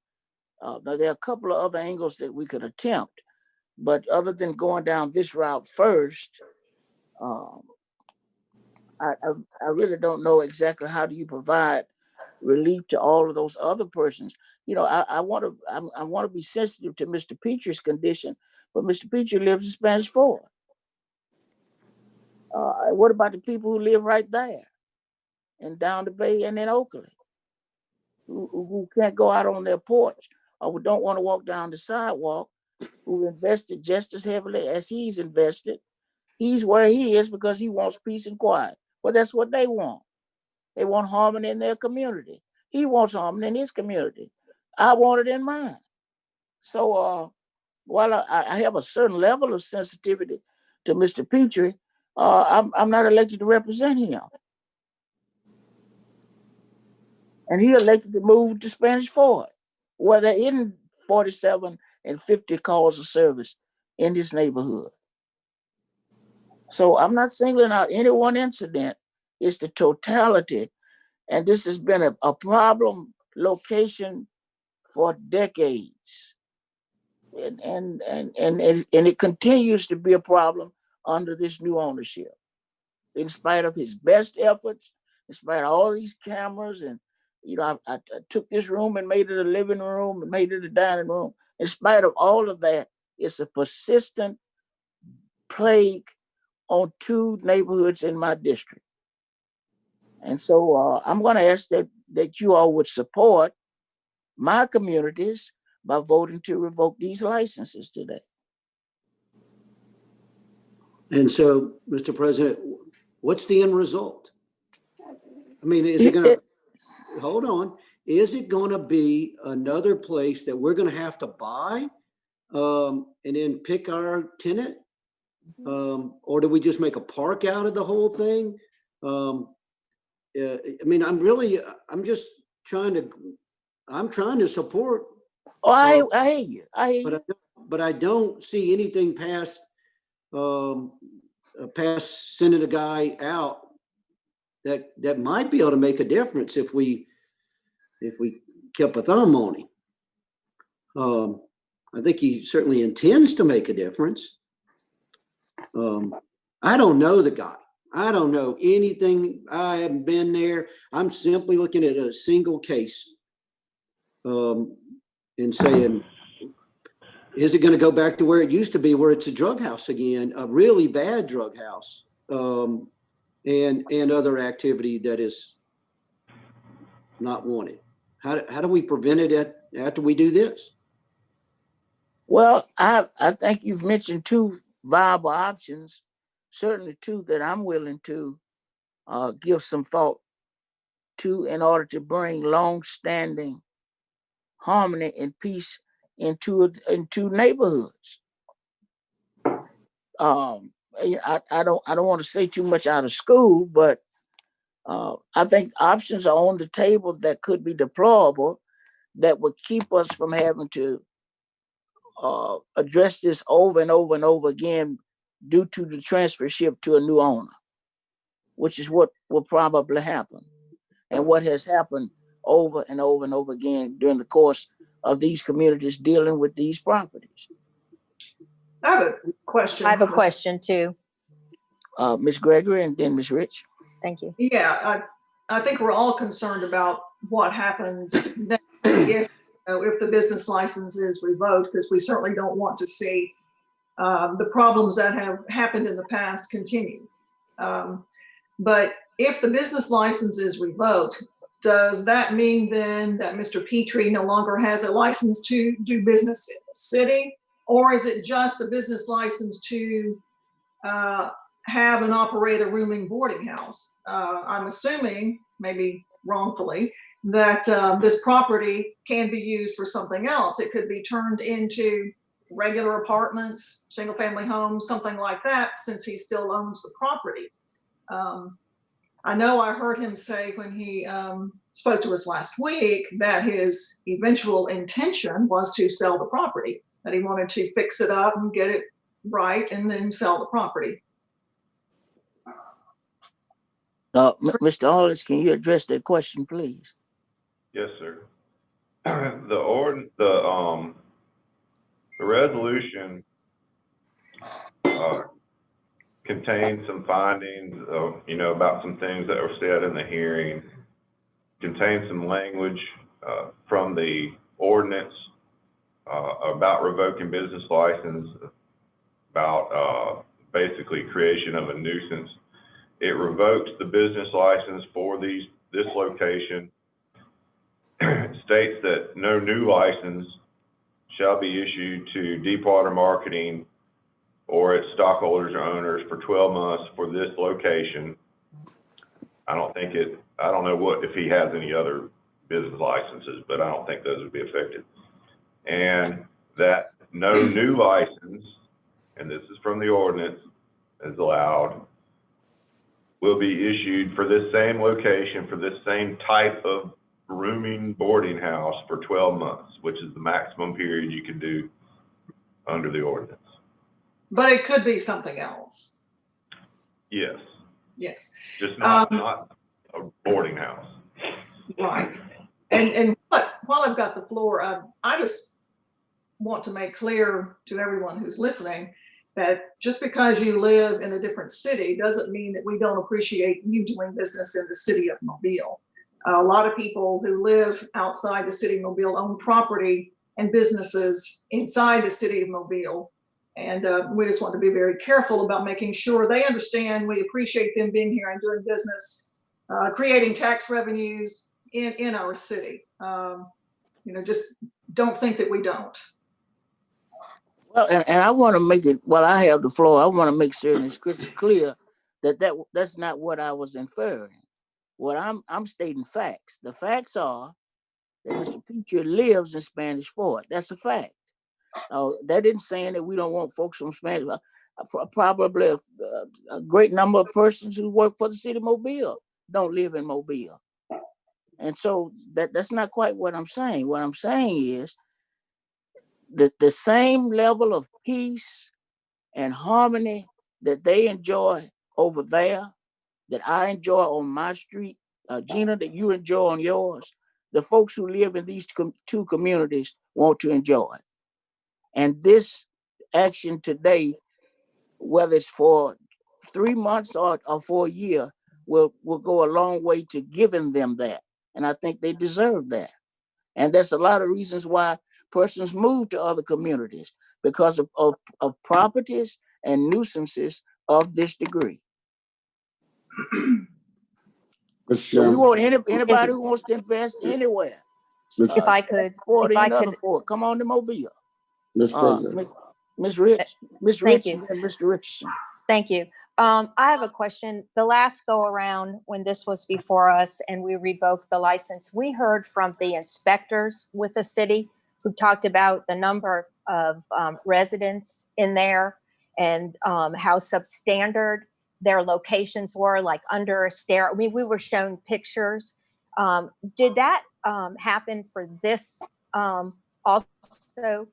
C: there are a couple of other angles that we could attempt. But other than going down this route first, I really don't know exactly how do you provide relief to all of those other persons. I want to be sensitive to Mr. Petry's condition, but Mr. Petry lives in Spanish Fort. What about the people who live right there and down the bay and in Oakley, who can't go out on their porch or who don't want to walk down the sidewalk who invested just as heavily as he's invested. He's where he is because he wants peace and quiet. Well, that's what they want. They want harmony in their community. He wants harmony in his community. I want it in mine. So while I have a certain level of sensitivity to Mr. Petrie, I'm not elected to represent him. And he elected to move to Spanish Fort, where there isn't 47 and 50 calls of service in this neighborhood. So I'm not singling out any one incident. It's the totality. And this has been a problem location for decades. And it continues to be a problem under this new ownership. In spite of his best efforts, in spite of all these cameras, and I took this room and made it a living room and made it a dining room. In spite of all of that, it's a persistent plague on 2 neighborhoods in my district. And so I'm going to ask that you all would support my communities by voting to revoke these licenses today.
E: And so, Mr. President, what's the end result? I mean, is it going to, hold on, is it going to be another place that we're going to have to buy and then pick our tenant? Or do we just make a park out of the whole thing? I mean, I'm just trying to support.
C: Oh, I hear you. I hear you.
E: But I don't see anything past sending a guy out that might be able to make a difference if we kept a thumb on him. I think he certainly intends to make a difference. I don't know the guy. I don't know anything. I haven't been there. I'm simply looking at a single case and saying, is it going to go back to where it used to be, where it's a drug house again, a really bad drug house, and other activity that is not wanted? How do we prevent it after we do this?
C: Well, I think you've mentioned 2 viable options, certainly 2 that I'm willing to give some thought to in order to bring long-standing harmony and peace into neighborhoods. I don't want to say too much out of school, but I think options are on the table that could be deployable that would keep us from having to address this over and over and over again due to the transfership to a new owner, which is what will probably happen and what has happened over and over and over again during the course of these communities dealing with these properties.
G: I have a question.
A: I have a question too.
C: Ms. Gregory and then Ms. Rich.
A: Thank you.
G: Yeah, I think we're all concerned about what happens next if the business license is revoked, because we certainly don't want to see the problems that have happened in the past continue. But if the business license is revoked, does that mean then that Mr. Petrie no longer has a license to do business in the city? Or is it just a business license to have and operate a rooming boarding house? I'm assuming, maybe wrongfully, that this property can be used for something else. It could be turned into regular apartments, single family homes, something like that, since he still owns the property. I know I heard him say when he spoke to us last week that his eventual intention was to sell the property, that he wanted to fix it up and get it right and then sell the property.
C: Mr. Hollis, can you address that question, please?
J: Yes, sir. The resolution contains some findings of, about some things that were said in the hearing, contains some language from the ordinance about revoking business license, about basically creation of a nuisance. It revokes the business license for this location. States that no new license shall be issued to Deepwater Marketing or its stockholders or owners for 12 months for this location. I don't know if he has any other business licenses, but I don't think those would be affected. And that no new license, and this is from the ordinance, is allowed, will be issued for this same location, for this same type of rooming boarding house for 12 months, which is the maximum period you can do under the ordinance.
G: But it could be something else.
J: Yes,
G: Yes.
J: just not a boarding house.
G: Right. And while I've got the floor, I just want to make clear to everyone who's listening that just because you live in a different city doesn't mean that we don't appreciate you doing business in the city of Mobile. A lot of people who live outside the city of Mobile own property and businesses inside the city of Mobile. And we just want to be very careful about making sure they understand we appreciate them being here and doing business, creating tax revenues in our city. Just don't think that we don't.
C: Well, and I want to make it, while I have the floor, I want to make certain it's crystal clear that's not what I was inferring. What I'm stating facts. The facts are that Mr. Peacher lives in Spanish Fort. That's a fact. That isn't saying that we don't want folks from Spanish. Probably a great number of persons who work for the city of Mobile don't live in Mobile. And so that's not quite what I'm saying. What I'm saying is that the same level of peace and harmony that they enjoy over there, that I enjoy on my street, Gina, that you enjoy on yours, the folks who live in these two communities want to enjoy. And this action today, whether it's for 3 months or for a year, will go a long way to giving them that. And I think they deserve that. And there's a lot of reasons why persons move to other communities because of properties and nuisances of this degree. So we want anybody who wants to invest anywhere.
A: If I could,
C: Come on to Mobile.
D: Mr. President.
C: Miss Rich,
A: Thank you.
C: and Mr. Richardson.
A: Thank you. I have a question. The last go around when this was before us and we revoked the license, we heard from the inspectors with the city who talked about the number of residents in there and how substandard their locations were, like under a stair. I mean, we were shown pictures. Did that happen for this also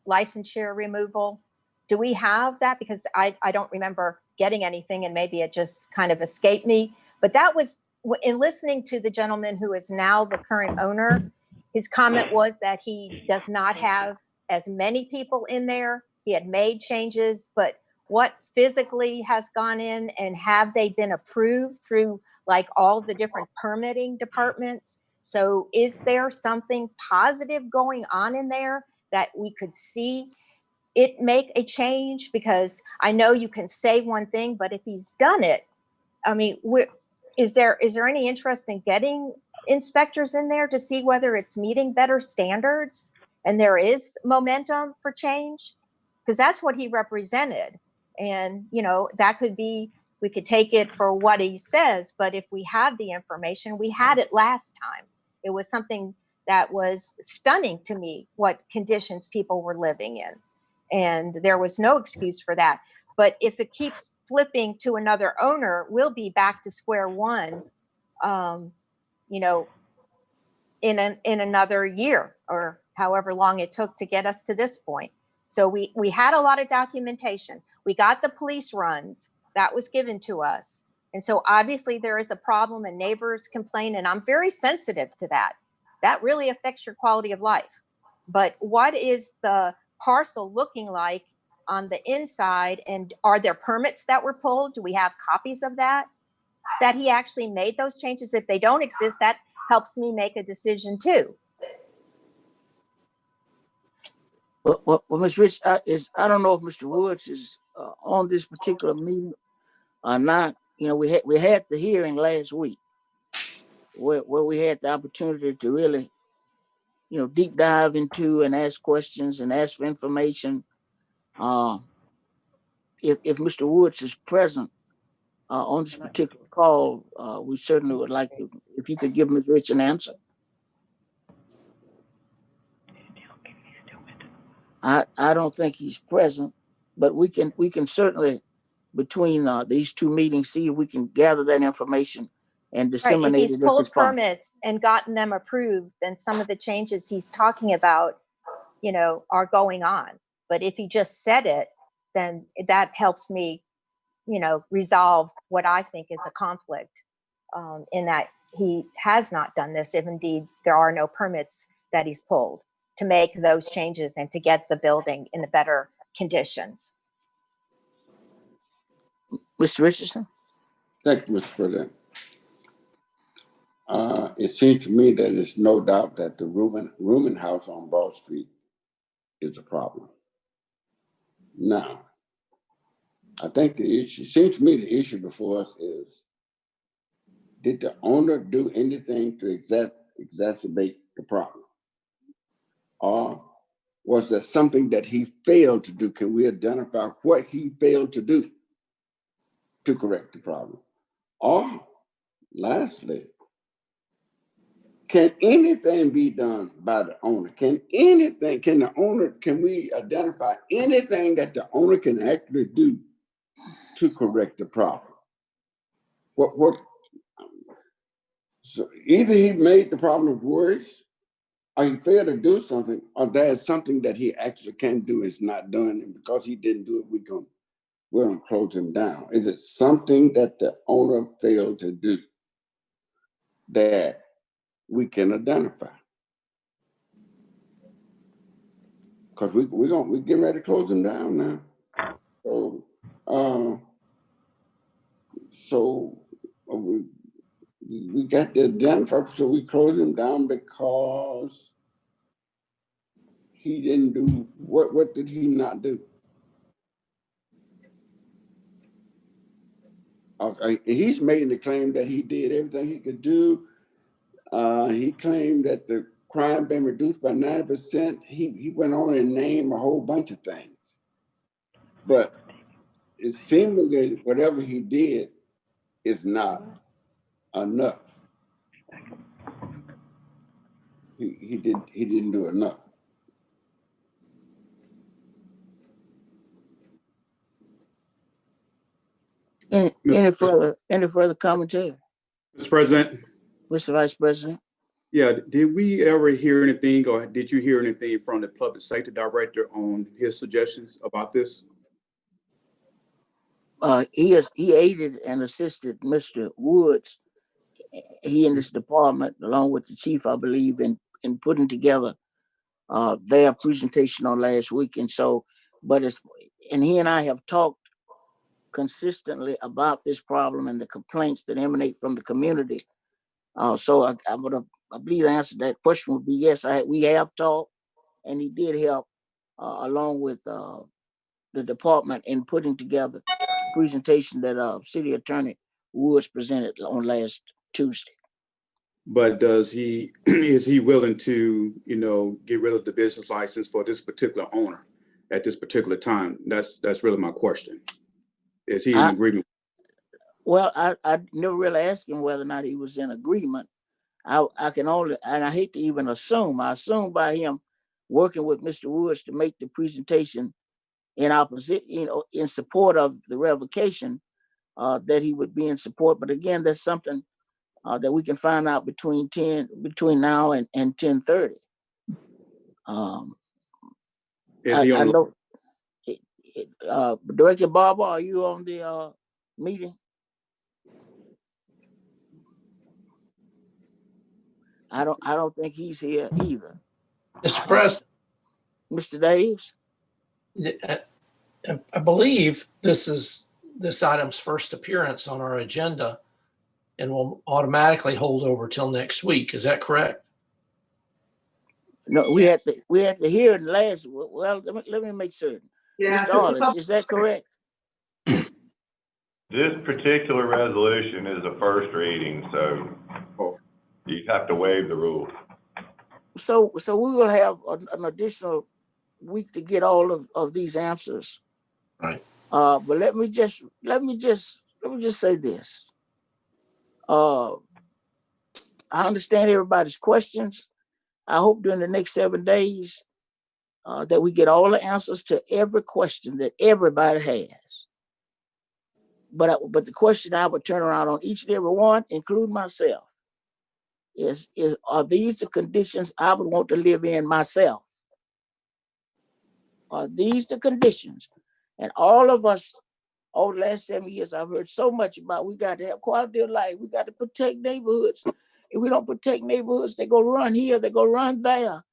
A: licensure removal? Do we have that? Because I don't remember getting anything and maybe it just kind of escaped me. But that was, in listening to the gentleman who is now the current owner, his comment was that he does not have as many people in there. He had made changes, but what physically has gone in and have they been approved through like all the different permitting departments? So is there something positive going on in there that we could see it make a change? Because I know you can say one thing, but if he's done it, I mean, is there any interest in getting inspectors in there to see whether it's meeting better standards and there is momentum for change? Because that's what he represented. And, that could be, we could take it for what he says, but if we have the information, we had it last time. It was something that was stunning to me, what conditions people were living in. And there was no excuse for that. But if it keeps flipping to another owner, we'll be back to square one, in another year or however long it took to get us to this point. So we had a lot of documentation. We got the police runs that was given to us. And so obviously there is a problem and neighbors complain, and I'm very sensitive to that. That really affects your quality of life. But what is the parcel looking like on the inside? And are there permits that were pulled? Do we have copies of that he actually made those changes? If they don't exist, that helps me make a decision too.
C: Well, Ms. Rich, I don't know if Mr. Woods is on this particular meeting or not. We had the hearing last week where we had the opportunity to really deep dive into and ask questions and ask for information. If Mr. Woods is present on this particular call, we certainly would like to, if you could give Ms. Rich an answer. I don't think he's present, but we can certainly, between these two meetings, see if we can gather that information and
A: Right, if
C: disseminate
A: he's
C: it if
A: pulled
C: it's possible.
A: permits and gotten them approved, then some of the changes he's talking about, are going on. But if he just said it, then that helps me, resolve what I think is a conflict, in that he has not done this, if indeed there are no permits that he's pulled to make those changes and to get the building in the better conditions.
C: Mr. Richardson?
D: Thank you, Mr. President. It seems to me that there's no doubt that the rooming house on Broad Street is a problem. Now, I think seems to me the issue before us is, did the owner do anything to exacerbate the problem? Or was there something that he failed to do? Can we identify what he failed to do to correct the problem? Or lastly, can anything be done by the owner? Can we identify anything that the owner can actually do to correct the problem? So either he made the problem worse, or he failed to do something, or there's something that he actually can do is not done, and because he didn't do it, we're gonna close him down. Is it something that the owner failed to do that we can identify? Because we're getting ready to close him down now. So we got to identify, so we close him down because he didn't do, what did he not do? Okay, he's making the claim that he did everything he could do. He claimed that the crime been reduced by 90%. He went on and named a whole bunch of things. But it seemed that whatever he did is not enough. He didn't do enough.
C: Any further commentary?
M: Mr. President?
C: Mr. Vice President?
M: Yeah, did we ever hear anything, or did you hear anything from the public safety director on his suggestions about this?
C: He aided and assisted Mr. Woods, he and his department, along with the chief, I believe, in putting together their presentation on last week. And so, and he and I have talked consistently about this problem and the complaints that emanate from the community. So I believe the answer to that question would be yes. We have talked, and he did help along with the department in putting together the presentation that City Attorney Woods presented on last Tuesday.
M: But is he willing to, get rid of the business license for this particular owner at this particular time? That's really my question. Is he in agreement?
C: Well, I never really asked him whether or not he was in agreement. I can only, and I hate to even assume, I assume by him working with Mr. Woods to make the presentation in opposition, in support of the revocation, that he would be in support. But again, that's something that we can find out between now and 10:30.
M: Is he on?
C: I know, Director Barber, are you on the meeting? I don't think he's here either.
H: Mr. President,
C: Mr. Davis?
H: I believe this is this item's first appearance on our agenda and will automatically hold over till next week. Is that correct?
C: No, we had to hear it last. Well, let me make certain.
G: Yeah,
C: Mr. Arledge, is that correct?
J: This particular resolution is a first reading, so you have to waive the rule.
C: So we will have an additional week to get all of these answers.
H: Right.
C: But let me just say this. I understand everybody's questions. I hope during the next 7 days that we get all the answers to every question that everybody has. But the question I would turn around on each and every one, including myself, is are these the conditions I would want to live in myself? Are these the conditions? And all of us over the last 7 years, I've heard so much about we got to have quality of life. We got to protect neighborhoods. If we don't protect neighborhoods, they go run here, they go run there.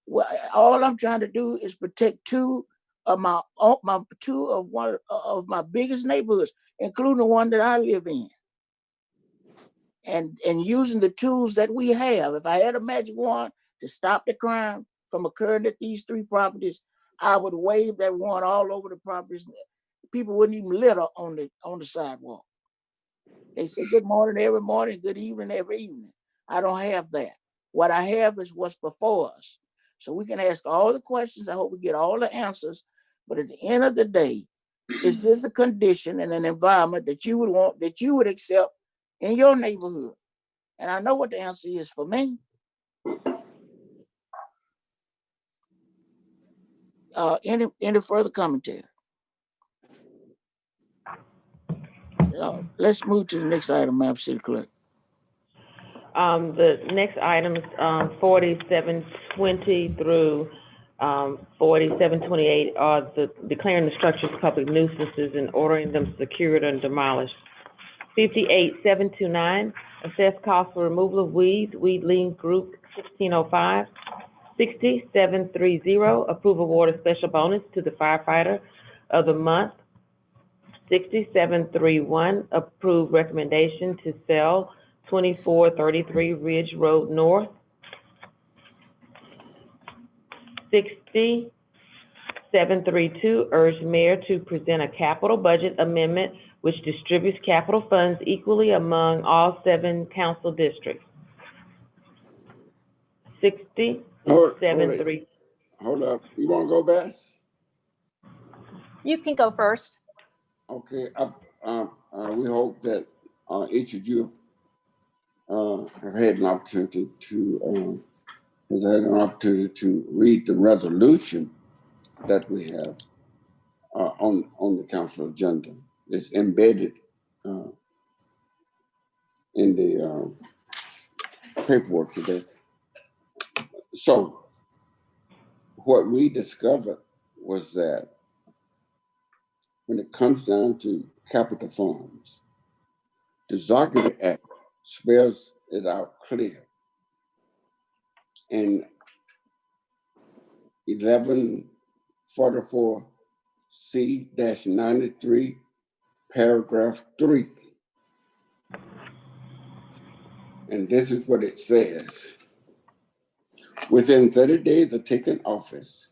C: Well, all I'm trying to do is protect two of my biggest neighborhoods, including the one that I live in. And using the tools that we have. If I had a magic wand to stop the crime from occurring at these 3 properties, I would wave that wand all over the properties. People wouldn't even litter on the sidewalk. They say good morning every morning, good evening every evening. I don't have that. What I have is what's before us. So we can ask all the questions. I hope we get all the answers. But at the end of the day, is this a condition and an environment that you would want, that you would accept in your neighborhood? And I know what the answer is for me. Any further commentary? Let's move to the next item, Madam City Clerk.
B: The next items, 4720 through 4728 are declaring the structures public nuisances and ordering them secured and demolished. 58729, assessed cost for removal of weeds, Weed Lean Group 1605. 6730, approve award of special bonus to the firefighter of the month. 6731, approve recommendation to sell 2433 Ridge Road North. 6732, urge mayor to present a capital budget amendment which distributes capital funds equally among all 7 council districts. 6730.
D: Hold up. You want to go, Bess?
A: You can go first.
D: Okay. We hope that each of you have had an opportunity to read the resolution that we have on the council agenda. It's embedded in the paperwork today. So what we discovered was that when it comes down to capital funds, the Zachary Act spells it out clear. In 1144C-93, paragraph 3. And this is what it says. Within 30 days of taking office,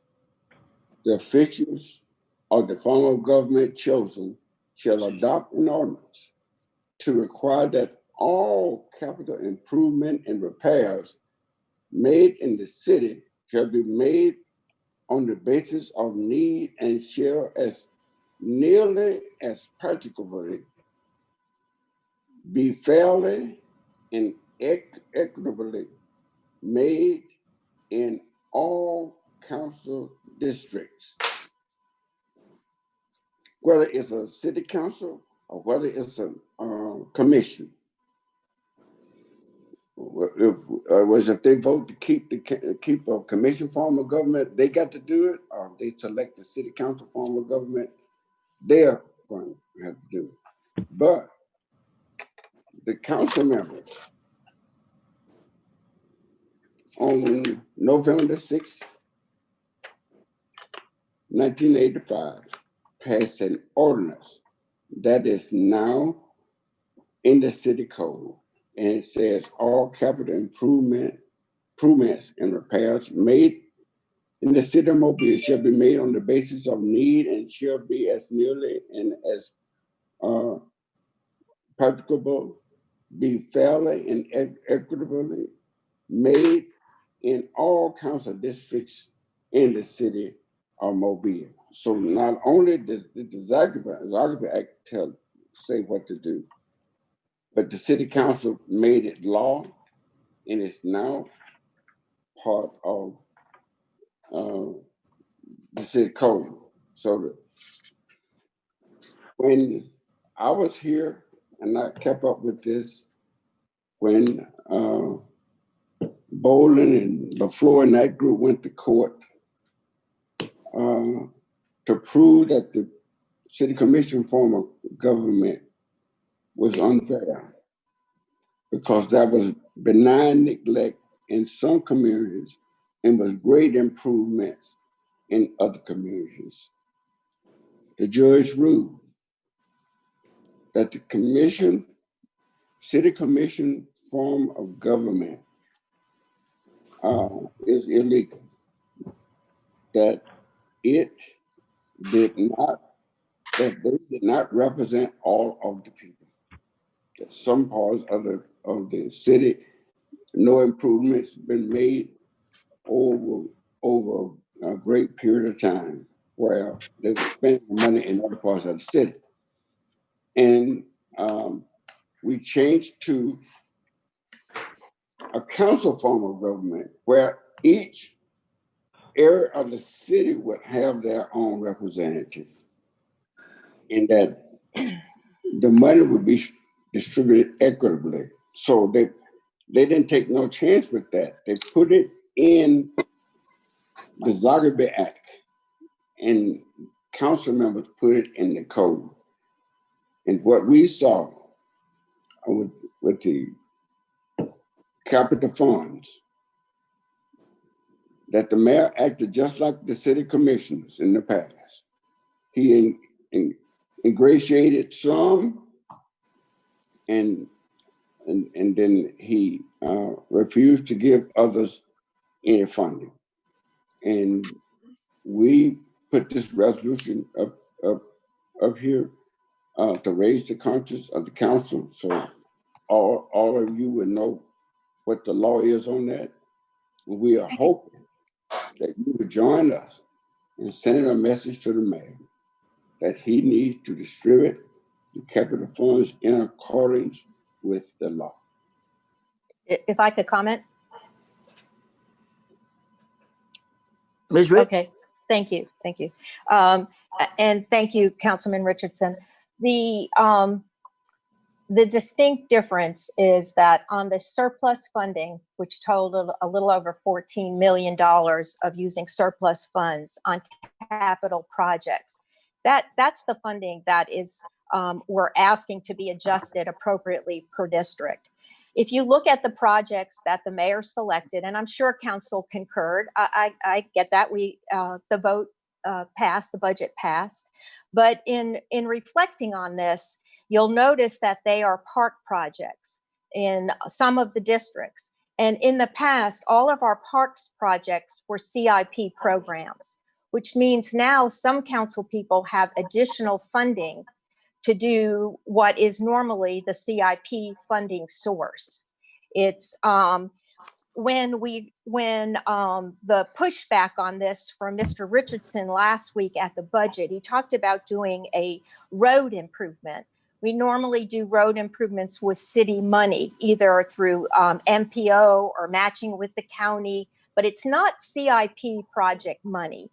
D: the officials of the form of government chosen shall adopt an ordinance to require that all capital improvement and repairs made in the city shall be made on the basis of need and shall as nearly as practicably be fairly and equitably made in all council districts, whether it's a city council or whether it's a commission. If they vote to keep a commission form of government, they got to do it, or they select the city council form of government, they're going to have to do it. But the council members on November 6, 1985, passed an ordinance that is now in the city code, and it says all capital improvements and repairs made in the city of Mobile shall be made on the basis of need and shall be as nearly and as practicable, be fairly and equitably made in all council districts in the city of Mobile. So not only did the Zagreb Act say what to do, but the city council made it law, and it's now part of the city code. So when I was here and I kept up with this, when Bolin and LaFleur and that group went to court to prove that the city commission form of government was unfair because there was benign neglect in some communities and was great improvements in other communities. The judge ruled that the city commission form of government is illegal, that they did not represent all of the people. That some parts of the city, no improvements been made over a great period of time, where they were spending money in other parts of the city. And we changed to a council form of government where each area of the city would have their own representative, and that the money would be distributed equitably. So they didn't take no chance with that. They put it in the Zagreb Act, and council members put it in the code. And what we saw with the capital funds, that the mayor acted just like the city commissioners in the past. He ingratiated some, and then he refused to give others any funding. And we put this resolution up here to raise the conscience of the council, so all of you would know what the law is on that. We are hoping that you would join us in sending a message to the mayor that he needs to distribute the capital funds in accordance with the law.
A: If I could comment?
C: Ms. Rich?
A: Okay, thank you. And thank you, Councilman Richardson. The distinct difference is that on the surplus funding, which totaled a little over $14 million of using surplus funds on capital projects, that's the funding that is we're asking to be adjusted appropriately per district. If you look at the projects that the mayor selected, and I'm sure council concurred, I get that the vote passed, the budget passed, but in reflecting on this, you'll notice that they are park projects in some of the districts. And in the past, all of our parks projects were CIP programs, which means now some council people have additional funding to do what is normally the CIP funding source. It's when the pushback on this from Mr. Richardson last week at the budget, he talked about doing a road improvement. We normally do road improvements with city money, either through MPO or matching with the county, but it's not CIP project money.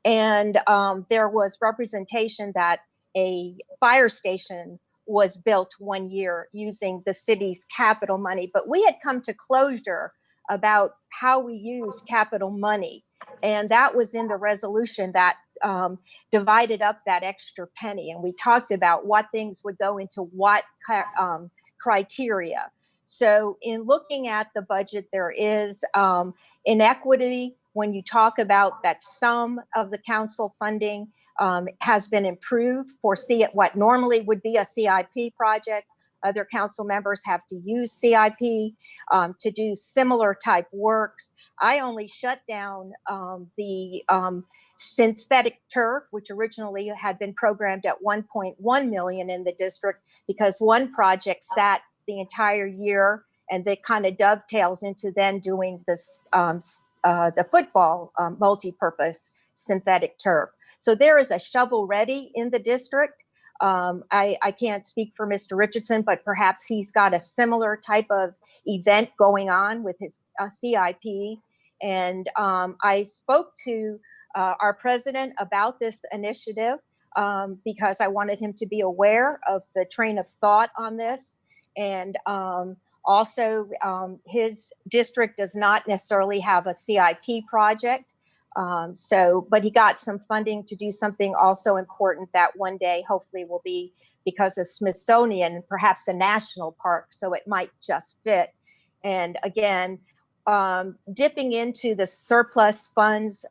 A: And there was representation that a fire station was built one year using the city's capital money, but we had come to closure about how we use capital money. And that was in the resolution that divided up that extra penny. And we talked about what things would go into what criteria. So in looking at the budget, there is inequity when you talk about that some of the council funding has been improved for what normally would be a CIP project. Other council members have to use CIP to do similar type works. I only shut down the synthetic turf, which originally had been programmed at 1.1 million in the district, because one project sat the entire year And that kind of dovetails into then doing this, the football multi-purpose synthetic turf. So there is a shovel ready in the district. I can't speak for Mr. Richardson, but perhaps he's got a similar type of event going on with his CIP. And I spoke to our president about this initiative because I wanted him to be aware of the train of thought on this. And also, his district does not necessarily have a CIP project. But he got some funding to do something also important that one day hopefully will be because of Smithsonian, perhaps a national park. So it might just fit. And again, dipping into the surplus funds,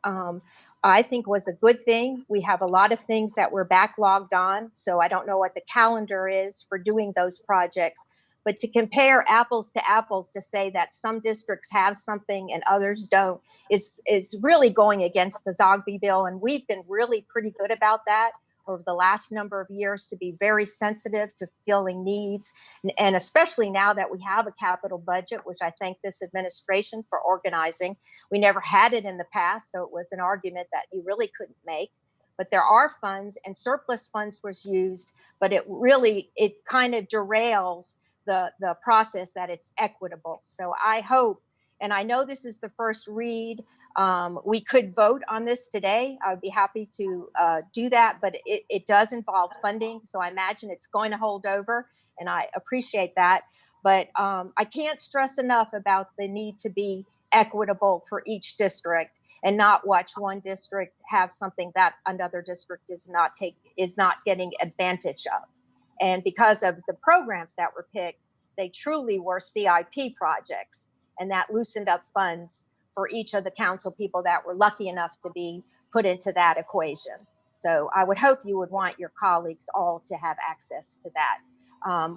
A: I think was a good thing. We have a lot of things that we're backlogged on. So I don't know what the calendar is for doing those projects. But to compare apples to apples to say that some districts have something and others don't is really going against the Zogby bill. And we've been really pretty good about that over the last number of years to be very sensitive to filling needs. And especially now that we have a capital budget, which I thank this administration for organizing. We never had it in the past, so it was an argument that you really couldn't make. But there are funds, and surplus funds was used, but it kind of derails the process that it's equitable. So I hope, and I know this is the first read, we could vote on this today. I would be happy to do that, but it does involve funding. So I imagine it's going to hold over, and I appreciate that. But I can't stress enough about the need to be equitable for each district and not watch one district have something that another district is not getting advantage of. And because of the programs that were picked, they truly were CIP projects, and that loosened up funds for each of the council people that were lucky enough to be put into that equation. So I would hope you would want your colleagues all to have access to that.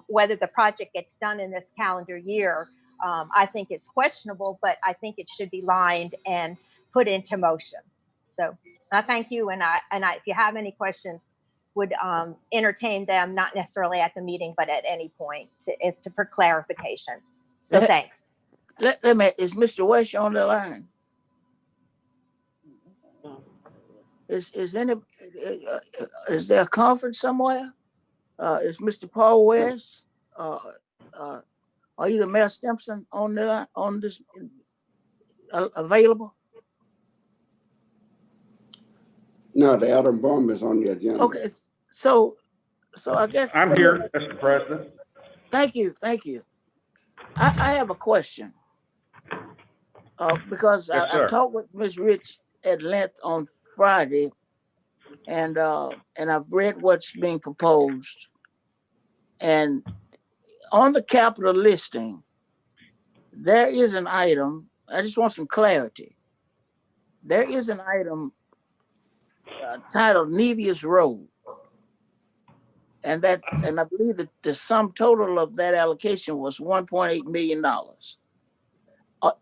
A: Whether the project gets done in this calendar year, I think is questionable, but I think it should be lined and put into motion. So I thank you, and if you have any questions, would entertain them, not necessarily at the meeting, but at any point for clarification. So thanks.
C: Let me, is Mr. West on the line? Is there a conference somewhere? Is Mr. Paul West or either Mayor Stimson on the line, on this available?
D: No, the atom bomb is on the agenda.
C: Okay, so I guess
L: I'm here, Mr. President.
C: Thank you. I have a question because
L: Yes,
C: I talked with Ms. Rich at length on Friday, and I've read what's being proposed. And on the capital listing, there is an item. I just want some clarity. There is an item titled Nevius Road. And I believe that the sum total of that allocation was $1.8 million.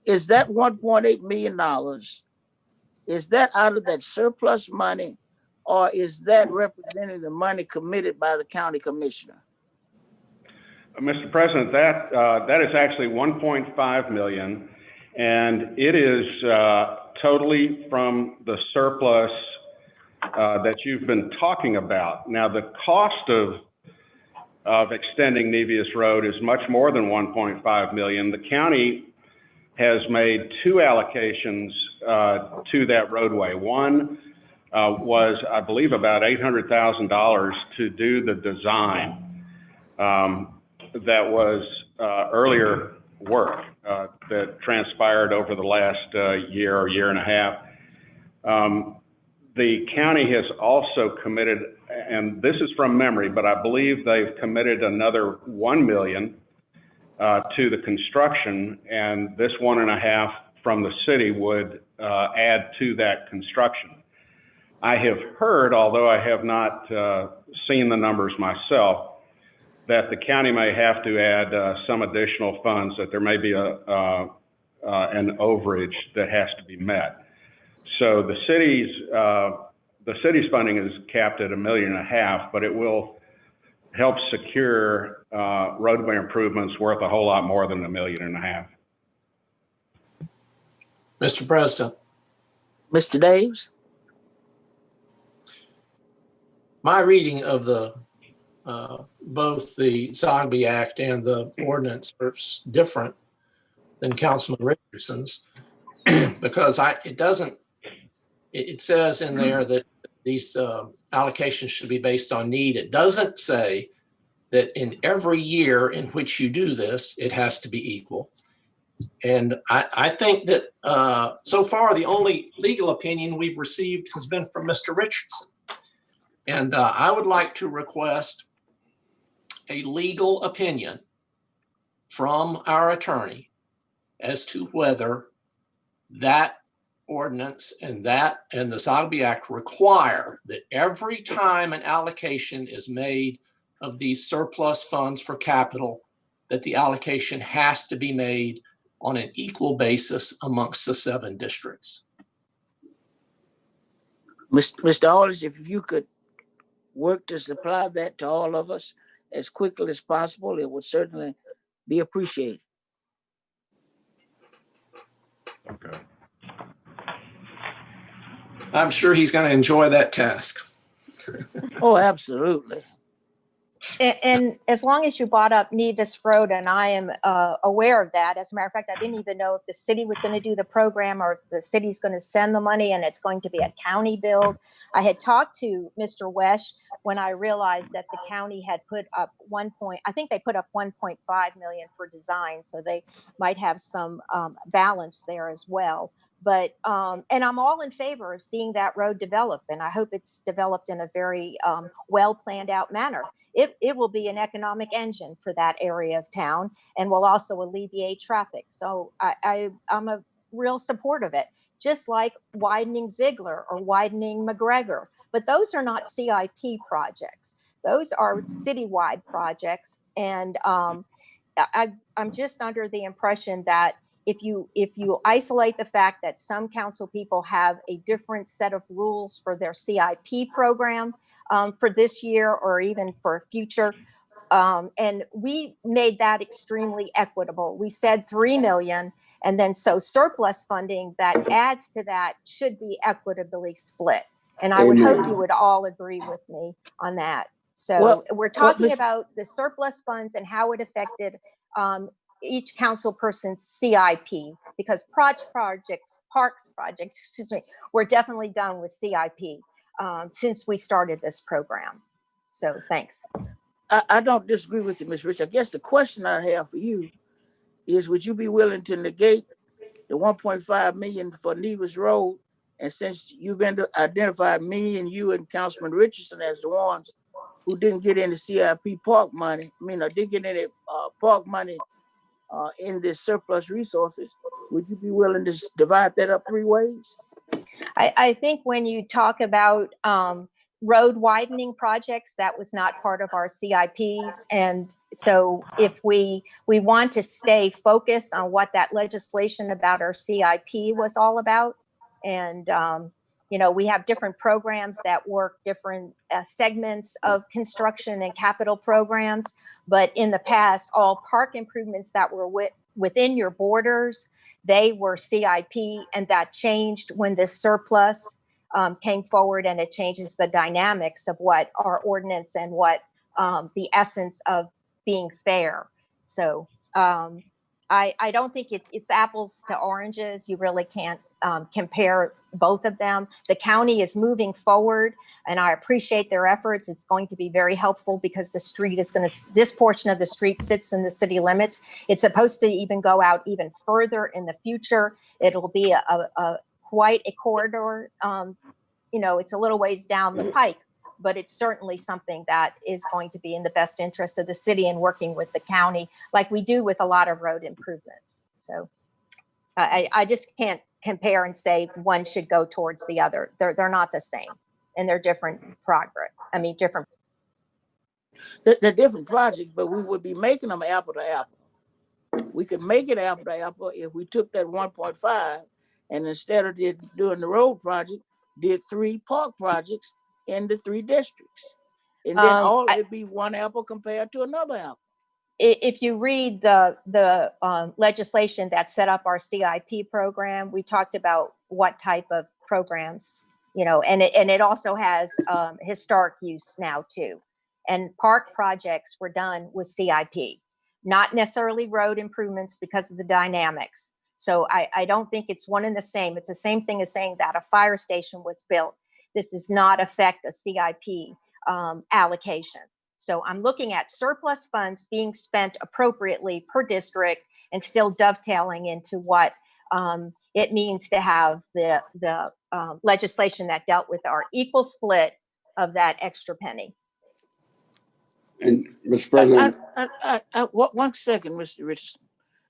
C: Is that $1.8 million? Is that out of that surplus money, or is that representing the money committed by the county commissioner?
L: Mr. President, that is actually 1.5 million, and it is totally from the surplus that you've been talking about. Now, the cost of extending Nevius Road is much more than 1.5 million. The county has made two allocations to that roadway. One was, I believe, about $800,000 to do the design. That was earlier work that transpired over the last year or year and a half. The county has also committed, and this is from memory, but I believe they've committed another $1 million to the construction, and this 1.5 from the city would add to that construction. I have heard, although I have not seen the numbers myself, that the county may have to add some additional funds, that there may be an overage that has to be met. So the city's funding is capped at $1.5 million, but it will
O: help secure roadway improvements worth a whole lot more than $1.5 million.
H: Mr. President,
C: Mr. Davis?
H: my reading of the both the Zogby Act and the ordinance are different than Councilman Richardson's because it says in there that these allocations should be based on need. It doesn't say that in every year in which you do this, it has to be equal. And I think that so far, the only legal opinion we've received has been from Mr. Richardson. And I would like to request a legal opinion from our attorney as to whether that ordinance and the Zogby Act require that every time an allocation is made of these surplus funds for capital, that the allocation has to be made on an equal basis amongst the 7 districts.
C: Mr. Aldridge, if you could work to supply that to all of us as quickly as possible, it would certainly be appreciated.
O: Okay.
H: I'm sure he's going to enjoy that task.
C: Oh, absolutely.
A: And as long as you brought up Nevis Road, and I am aware of that. As a matter of fact, I didn't even know if the city was going to do the program or if the city's going to send the money and it's going to be a county build. I had talked to Mr. Wesh when I realized that the county had put up I think they put up 1.5 million for design. So they might have some balance there as well. But, and I'm all in favor of seeing that road develop. And I hope it's developed in a very well planned out manner. It will be an economic engine for that area of town and will also alleviate traffic. So I'm a real support of it, just like widening Ziegler or widening McGregor. But those are not CIP projects. Those are citywide projects. And I'm just under the impression that if you isolate the fact that some council people have a different set of rules for their CIP program, for this year or even for future. And we made that extremely equitable. We said 3 million, and then so surplus funding that adds to that should be equitably split. And I would hope you would all agree with me on that. So we're talking about the surplus funds and how it affected each council person's CIP, because parks projects, we're definitely done with CIP. Since we started this program. So thanks.
C: I don't disagree with you, Ms. Rich. I guess the question I have for you is, would you be willing to negate the 1.5 million for Nevis Road? And since you've identified me and you and Councilman Richardson as the ones who didn't get any CIP park money, didn't get any park money in this surplus resources, would you be willing to divide that up 3 ways?
A: I think when you talk about road widening projects, that was not part of our CIPs. And so if we want to stay focused on what that legislation about our CIP was all about, and we have different programs that work different segments of construction and capital programs. But in the past, all park improvements that were within your borders, they were CIP, and that changed when this surplus came forward, and it changes the dynamics of what our ordinance and what the essence of being fair. So I don't think it's apples to oranges. You really can't compare both of them. The county is moving forward, and I appreciate their efforts. It's going to be very helpful because the street is this portion of the street sits in the city limits. It's supposed to even go out even further in the future. It'll be a quite a corridor. It's a little ways down the pike, but it's certainly something that is going to be in the best interest of the city and working with the county like we do with a lot of road improvements. So I just can't compare and say one should go towards the other. They're not the same, and they're different progress. Different.
C: They're different projects, but we would be making them apple to apple. We could make it apple to apple if we took that 1.5 and instead of doing the road project, did 3 park projects in the 3 districts. And then all
A: I-
C: it'd be one apple compared to another apple.
A: If you read the legislation that set up our CIP program, we talked about what type of programs, and it also has historic use now too. And park projects were done with CIP, not necessarily road improvements because of the dynamics. So I don't think it's one and the same. It's the same thing as saying that a fire station was built. This does not affect a CIP allocation. So I'm looking at surplus funds being spent appropriately per district and still dovetailing into what it means to have the legislation that dealt with our equal split of that extra penny.
D: And Mr. President,
C: One second, Mr. Richardson.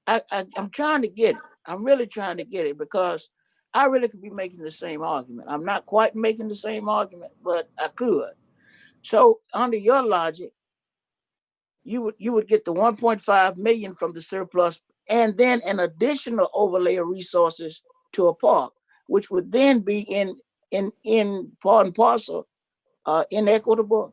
C: I'm trying to get it. I'm really trying to get it because I really could be making the same argument. I'm not quite making the same argument, but I could. So under your logic, you would get the 1.5 million from the surplus and then an additional overlay of resources to a park, which would then be in part and parcel inequitable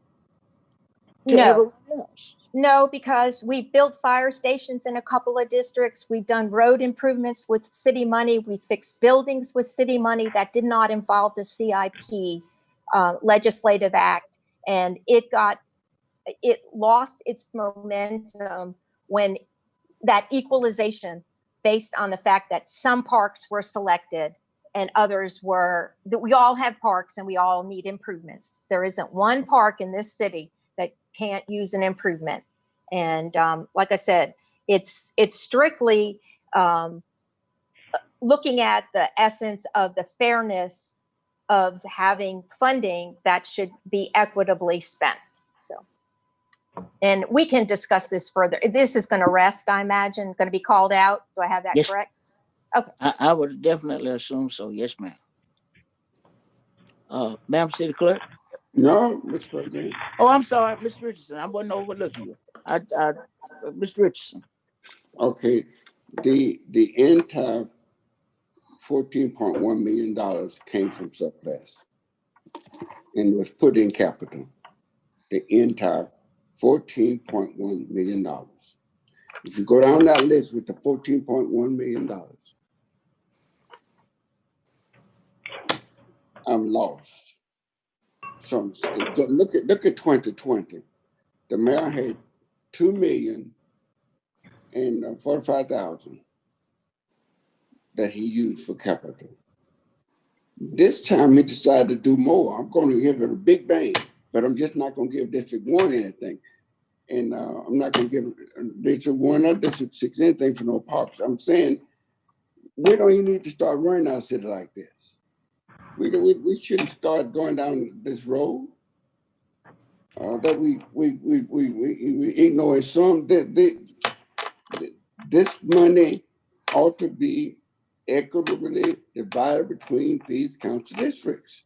C: to
A: No,
C: everyone else.
A: no, because we built fire stations in a couple of districts. We've done road improvements with city money. We fixed buildings with city money that did not involve the CIP legislative act. And it lost its momentum when that equalization based on the fact that some parks were selected and others were, that we all have parks and we all need improvements. There isn't one park in this city that can't use an improvement. And like I said, it's strictly looking at the essence of the fairness of having funding that should be equitably spent. So, and we can discuss this further. This is going to rest, I imagine, going to be called out. Do I have that
C: Yes.
A: correct? Okay.
C: I would definitely assume so. Yes, ma'am. Madam City Clerk.
D: no, Mr. President.
C: Oh, I'm sorry, Mr. Richardson. I wasn't overlooking you. Mr. Richardson.
D: Okay, the entire $14.1 million came from surplus and was put in capital. The entire $14.1 million. If you go down that list with the $14.1 million, I'm lost. So look at 2020. The mayor had $2,045,000 that he used for capital. This time he decided to do more. I'm going to give it a big bang, but I'm just not going to give District 1 anything. And I'm not going to give District 1 or District 6 anything for no parks. I'm saying we don't even need to start running our city like this. We shouldn't start going down this road that we ignore some. This money ought to be equitably divided between these council districts.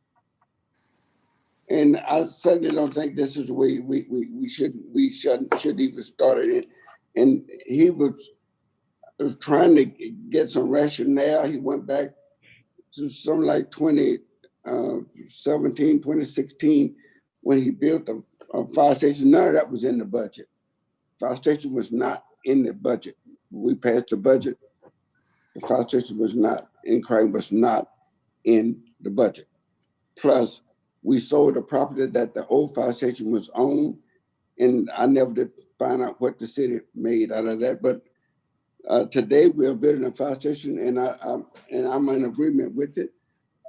D: And I certainly don't think this is the way we should even start it. And he was trying to get some rationale. He went back to something like 2017, 2016, when he built a fire station. None of that was in the budget. Fire station was not in the budget. We passed the budget. The fire station was not in the budget. Plus, we sold a property that the old fire station was owned, and I never did find out what the city made out of that. But today we are building a fire station, and I'm in agreement with it.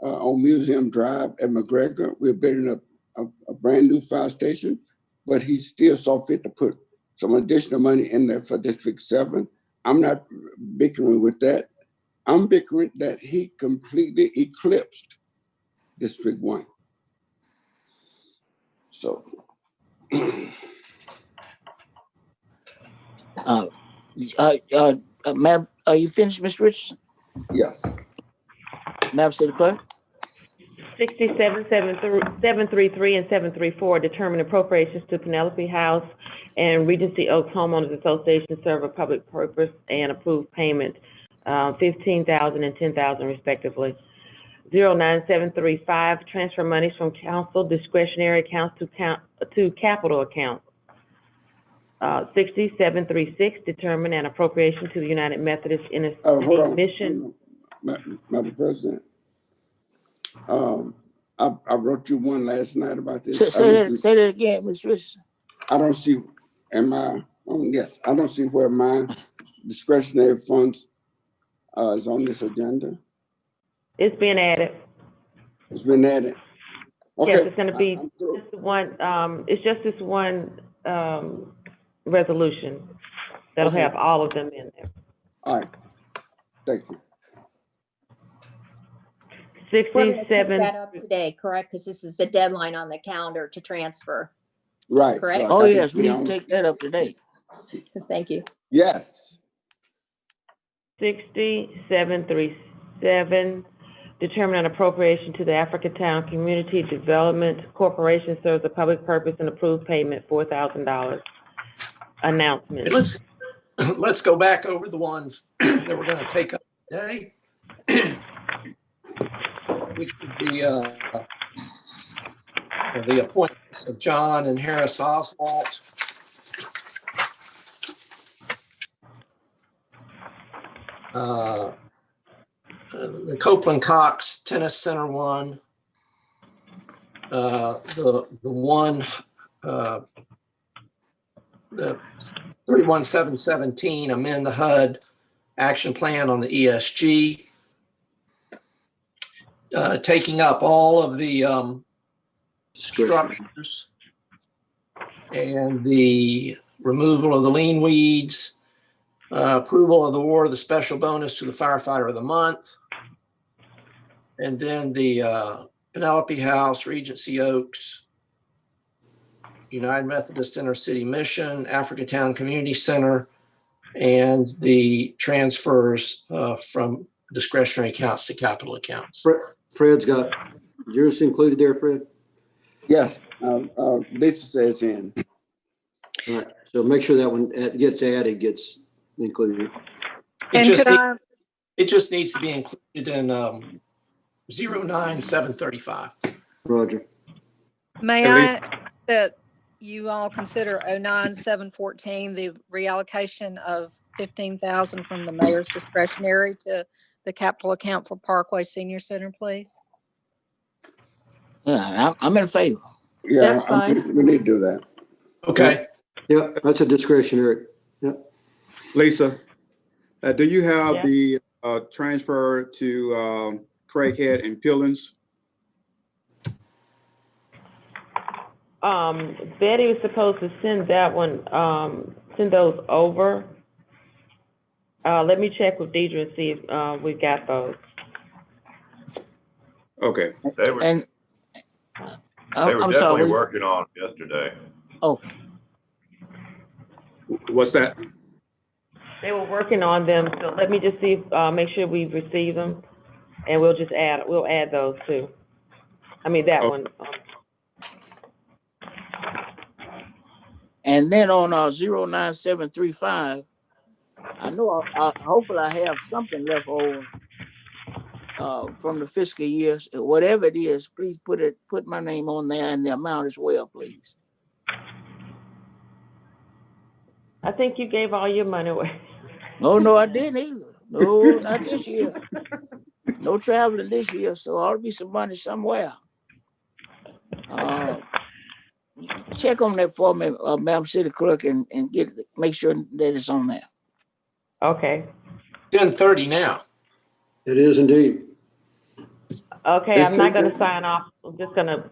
D: On Museum Drive at McGregor, we're building a brand new fire station, but he still saw fit to put some additional money in there for District 7. I'm not bickering with that. I'm bickering that he completely eclipsed District 1. So,
C: Ma'am, are you finished, Mr. Richardson?
D: yes.
B: Madam City Clerk? 733 and 734, determine appropriations to Penelope House and Regency Oaks Homeowners Association serve a public purpose and approve payment, $15,000 and $10,000 respectively. 09735, transfer monies from council discretionary accounts to capital accounts. 6736, determine an appropriation to the United Methodist
D: Hold
B: Interstate
D: on,
B: Mission.
D: Madam President. I wrote you one last night about this.
C: Say that again, Ms. Richardson.
D: I don't see, yes, I don't see where my discretionary funds is on this agenda.
B: It's being added.
D: It's been added. Okay.
B: Yes, it's gonna be
D: I'm through.
B: just one, it's just this one, resolution that'll
D: Okay.
B: have all of them in there.
D: All right. Thank you.
A: We're going to take
B: 67,
A: that up today, correct? Because this is the deadline on the calendar to transfer.
D: Right.
A: Correct.
C: Oh, yes, we need to take that up today.
A: Thank you.
D: Yes.
B: 6737, determine an appropriation to the Africatown Community Development Corporation serves a public purpose and approved payment, $4,000. Announcement.
H: Let's go back over the ones that we're going to take up today. Which would be the appointments of John and Harris Oswalt. The Copeland Cox Tennis Center one. The 31717, amend the HUD action plan on the ESG. Taking up all of the structures and the removal of the lean weeds, approval of the award of the special bonus to the firefighter of the month, and then the Penelope House, Regency Oaks, United Methodist Inter-City Mission, Africatown Community Center, and the transfers from discretionary accounts to capital accounts.
E: Fred's got yours included there, Fred?
D: Yes. Lisa says in.
E: All right, so make sure that one gets added, gets included.
N: And
H: It just needs to be included in 09735.
E: Roger.
K: May I, that you all consider 09714, the reallocation of 15,000 from the mayor's discretionary to the capital account for Parkway Senior Center, please?
C: Yeah, I'm in favor.
D: Yeah,
A: That's fine.
D: We need to do that.
H: Okay.
E: Yeah, that's a discretionary. Yep.
M: Lisa, do you have
B: Yeah.
M: the transfer to Craighead and Pillins?
B: Betty was supposed to send that one, send those over. Let me check with Deidre and see if we got those.
M: Okay.
J: They were
C: And
J: they were
C: I'm
J: definitely
C: sorry.
J: working on it yesterday.
C: Okay.
M: What's that?
B: They were working on them, so let me just see, make sure we receive them, and we'll add those too. I mean, that one.
C: And then on 09735, I know hopefully I have something left over from the fiscal years. Whatever it is, please put my name on there and the amount as well, please.
B: I think you gave all your money away.
C: No, I didn't either. No, not this year. No traveling this year, so ought to be some money somewhere. Check on that for me, Madam City Clerk, and make sure that it's on there.
B: Okay.
H: 10:30 now.
E: It is indeed.
B: Okay, I'm not gonna sign off. I'm just gonna,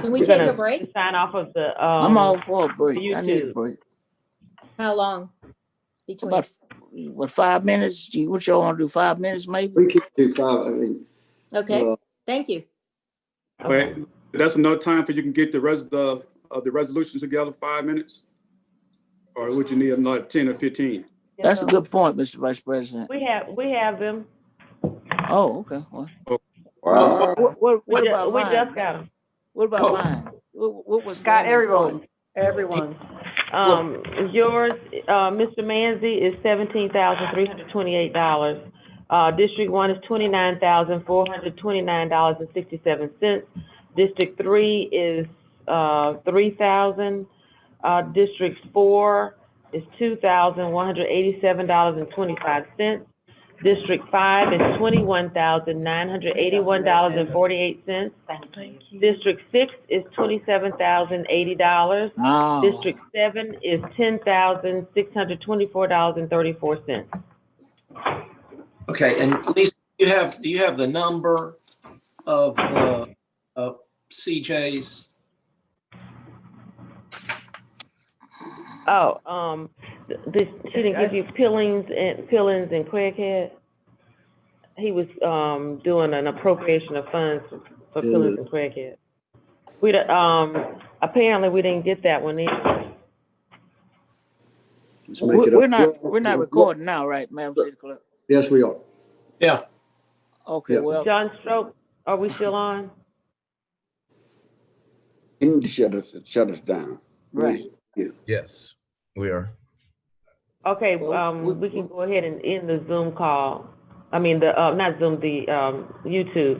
A: Can we
B: we're
A: take
B: gonna
A: a break?
B: sign off of the,
C: I'm all for a break. I need a
B: YouTube.
C: break.
A: How long? Between?
C: About 5 minutes? What y'all want to do? 5 minutes, maybe?
E: We can do 5. I mean,
A: Okay, thank you.
B: Okay.
M: Wait, that's enough time for you can get the resolutions together, 5 minutes? Or would you need another 10 or 15?
C: That's a good point, Mr. Vice President.
B: We have them.
C: Oh, okay. Well,
D: Wow.
C: what about
B: We
C: mine?
B: just got them.
C: What about mine? What was
N: Got
C: standing
N: everyone,
C: total?
N: everyone.
B: Yours, Mr. Manzi, is $17,328. District 1 is $29,429.67. District 3 is $3,000. District 4 is $2,187.25. District 5 is $21,981.48. District 6 is $27,080.
C: Oh,
B: District 7 is $10,624.34.
H: Okay, and Lisa, do you have the number of the CJs?
B: Oh, she didn't give you Pillings and Craighead? He was, doing an appropriation of funds for Pillings and Craighead. Apparently we didn't get that one either.
E: Let's make it up.
C: we're not recording now, right, Madam City Clerk?
E: Yes, we are.
H: Yeah.
C: Okay,
E: Yeah.
C: well,
B: John Stroke, are we still on?
D: You need to shut us down.
C: right.
P: Yes, we are.
B: Okay,
C: Well,
B: we can go ahead and end the Zoom call. I mean, not Zoom, the, YouTube.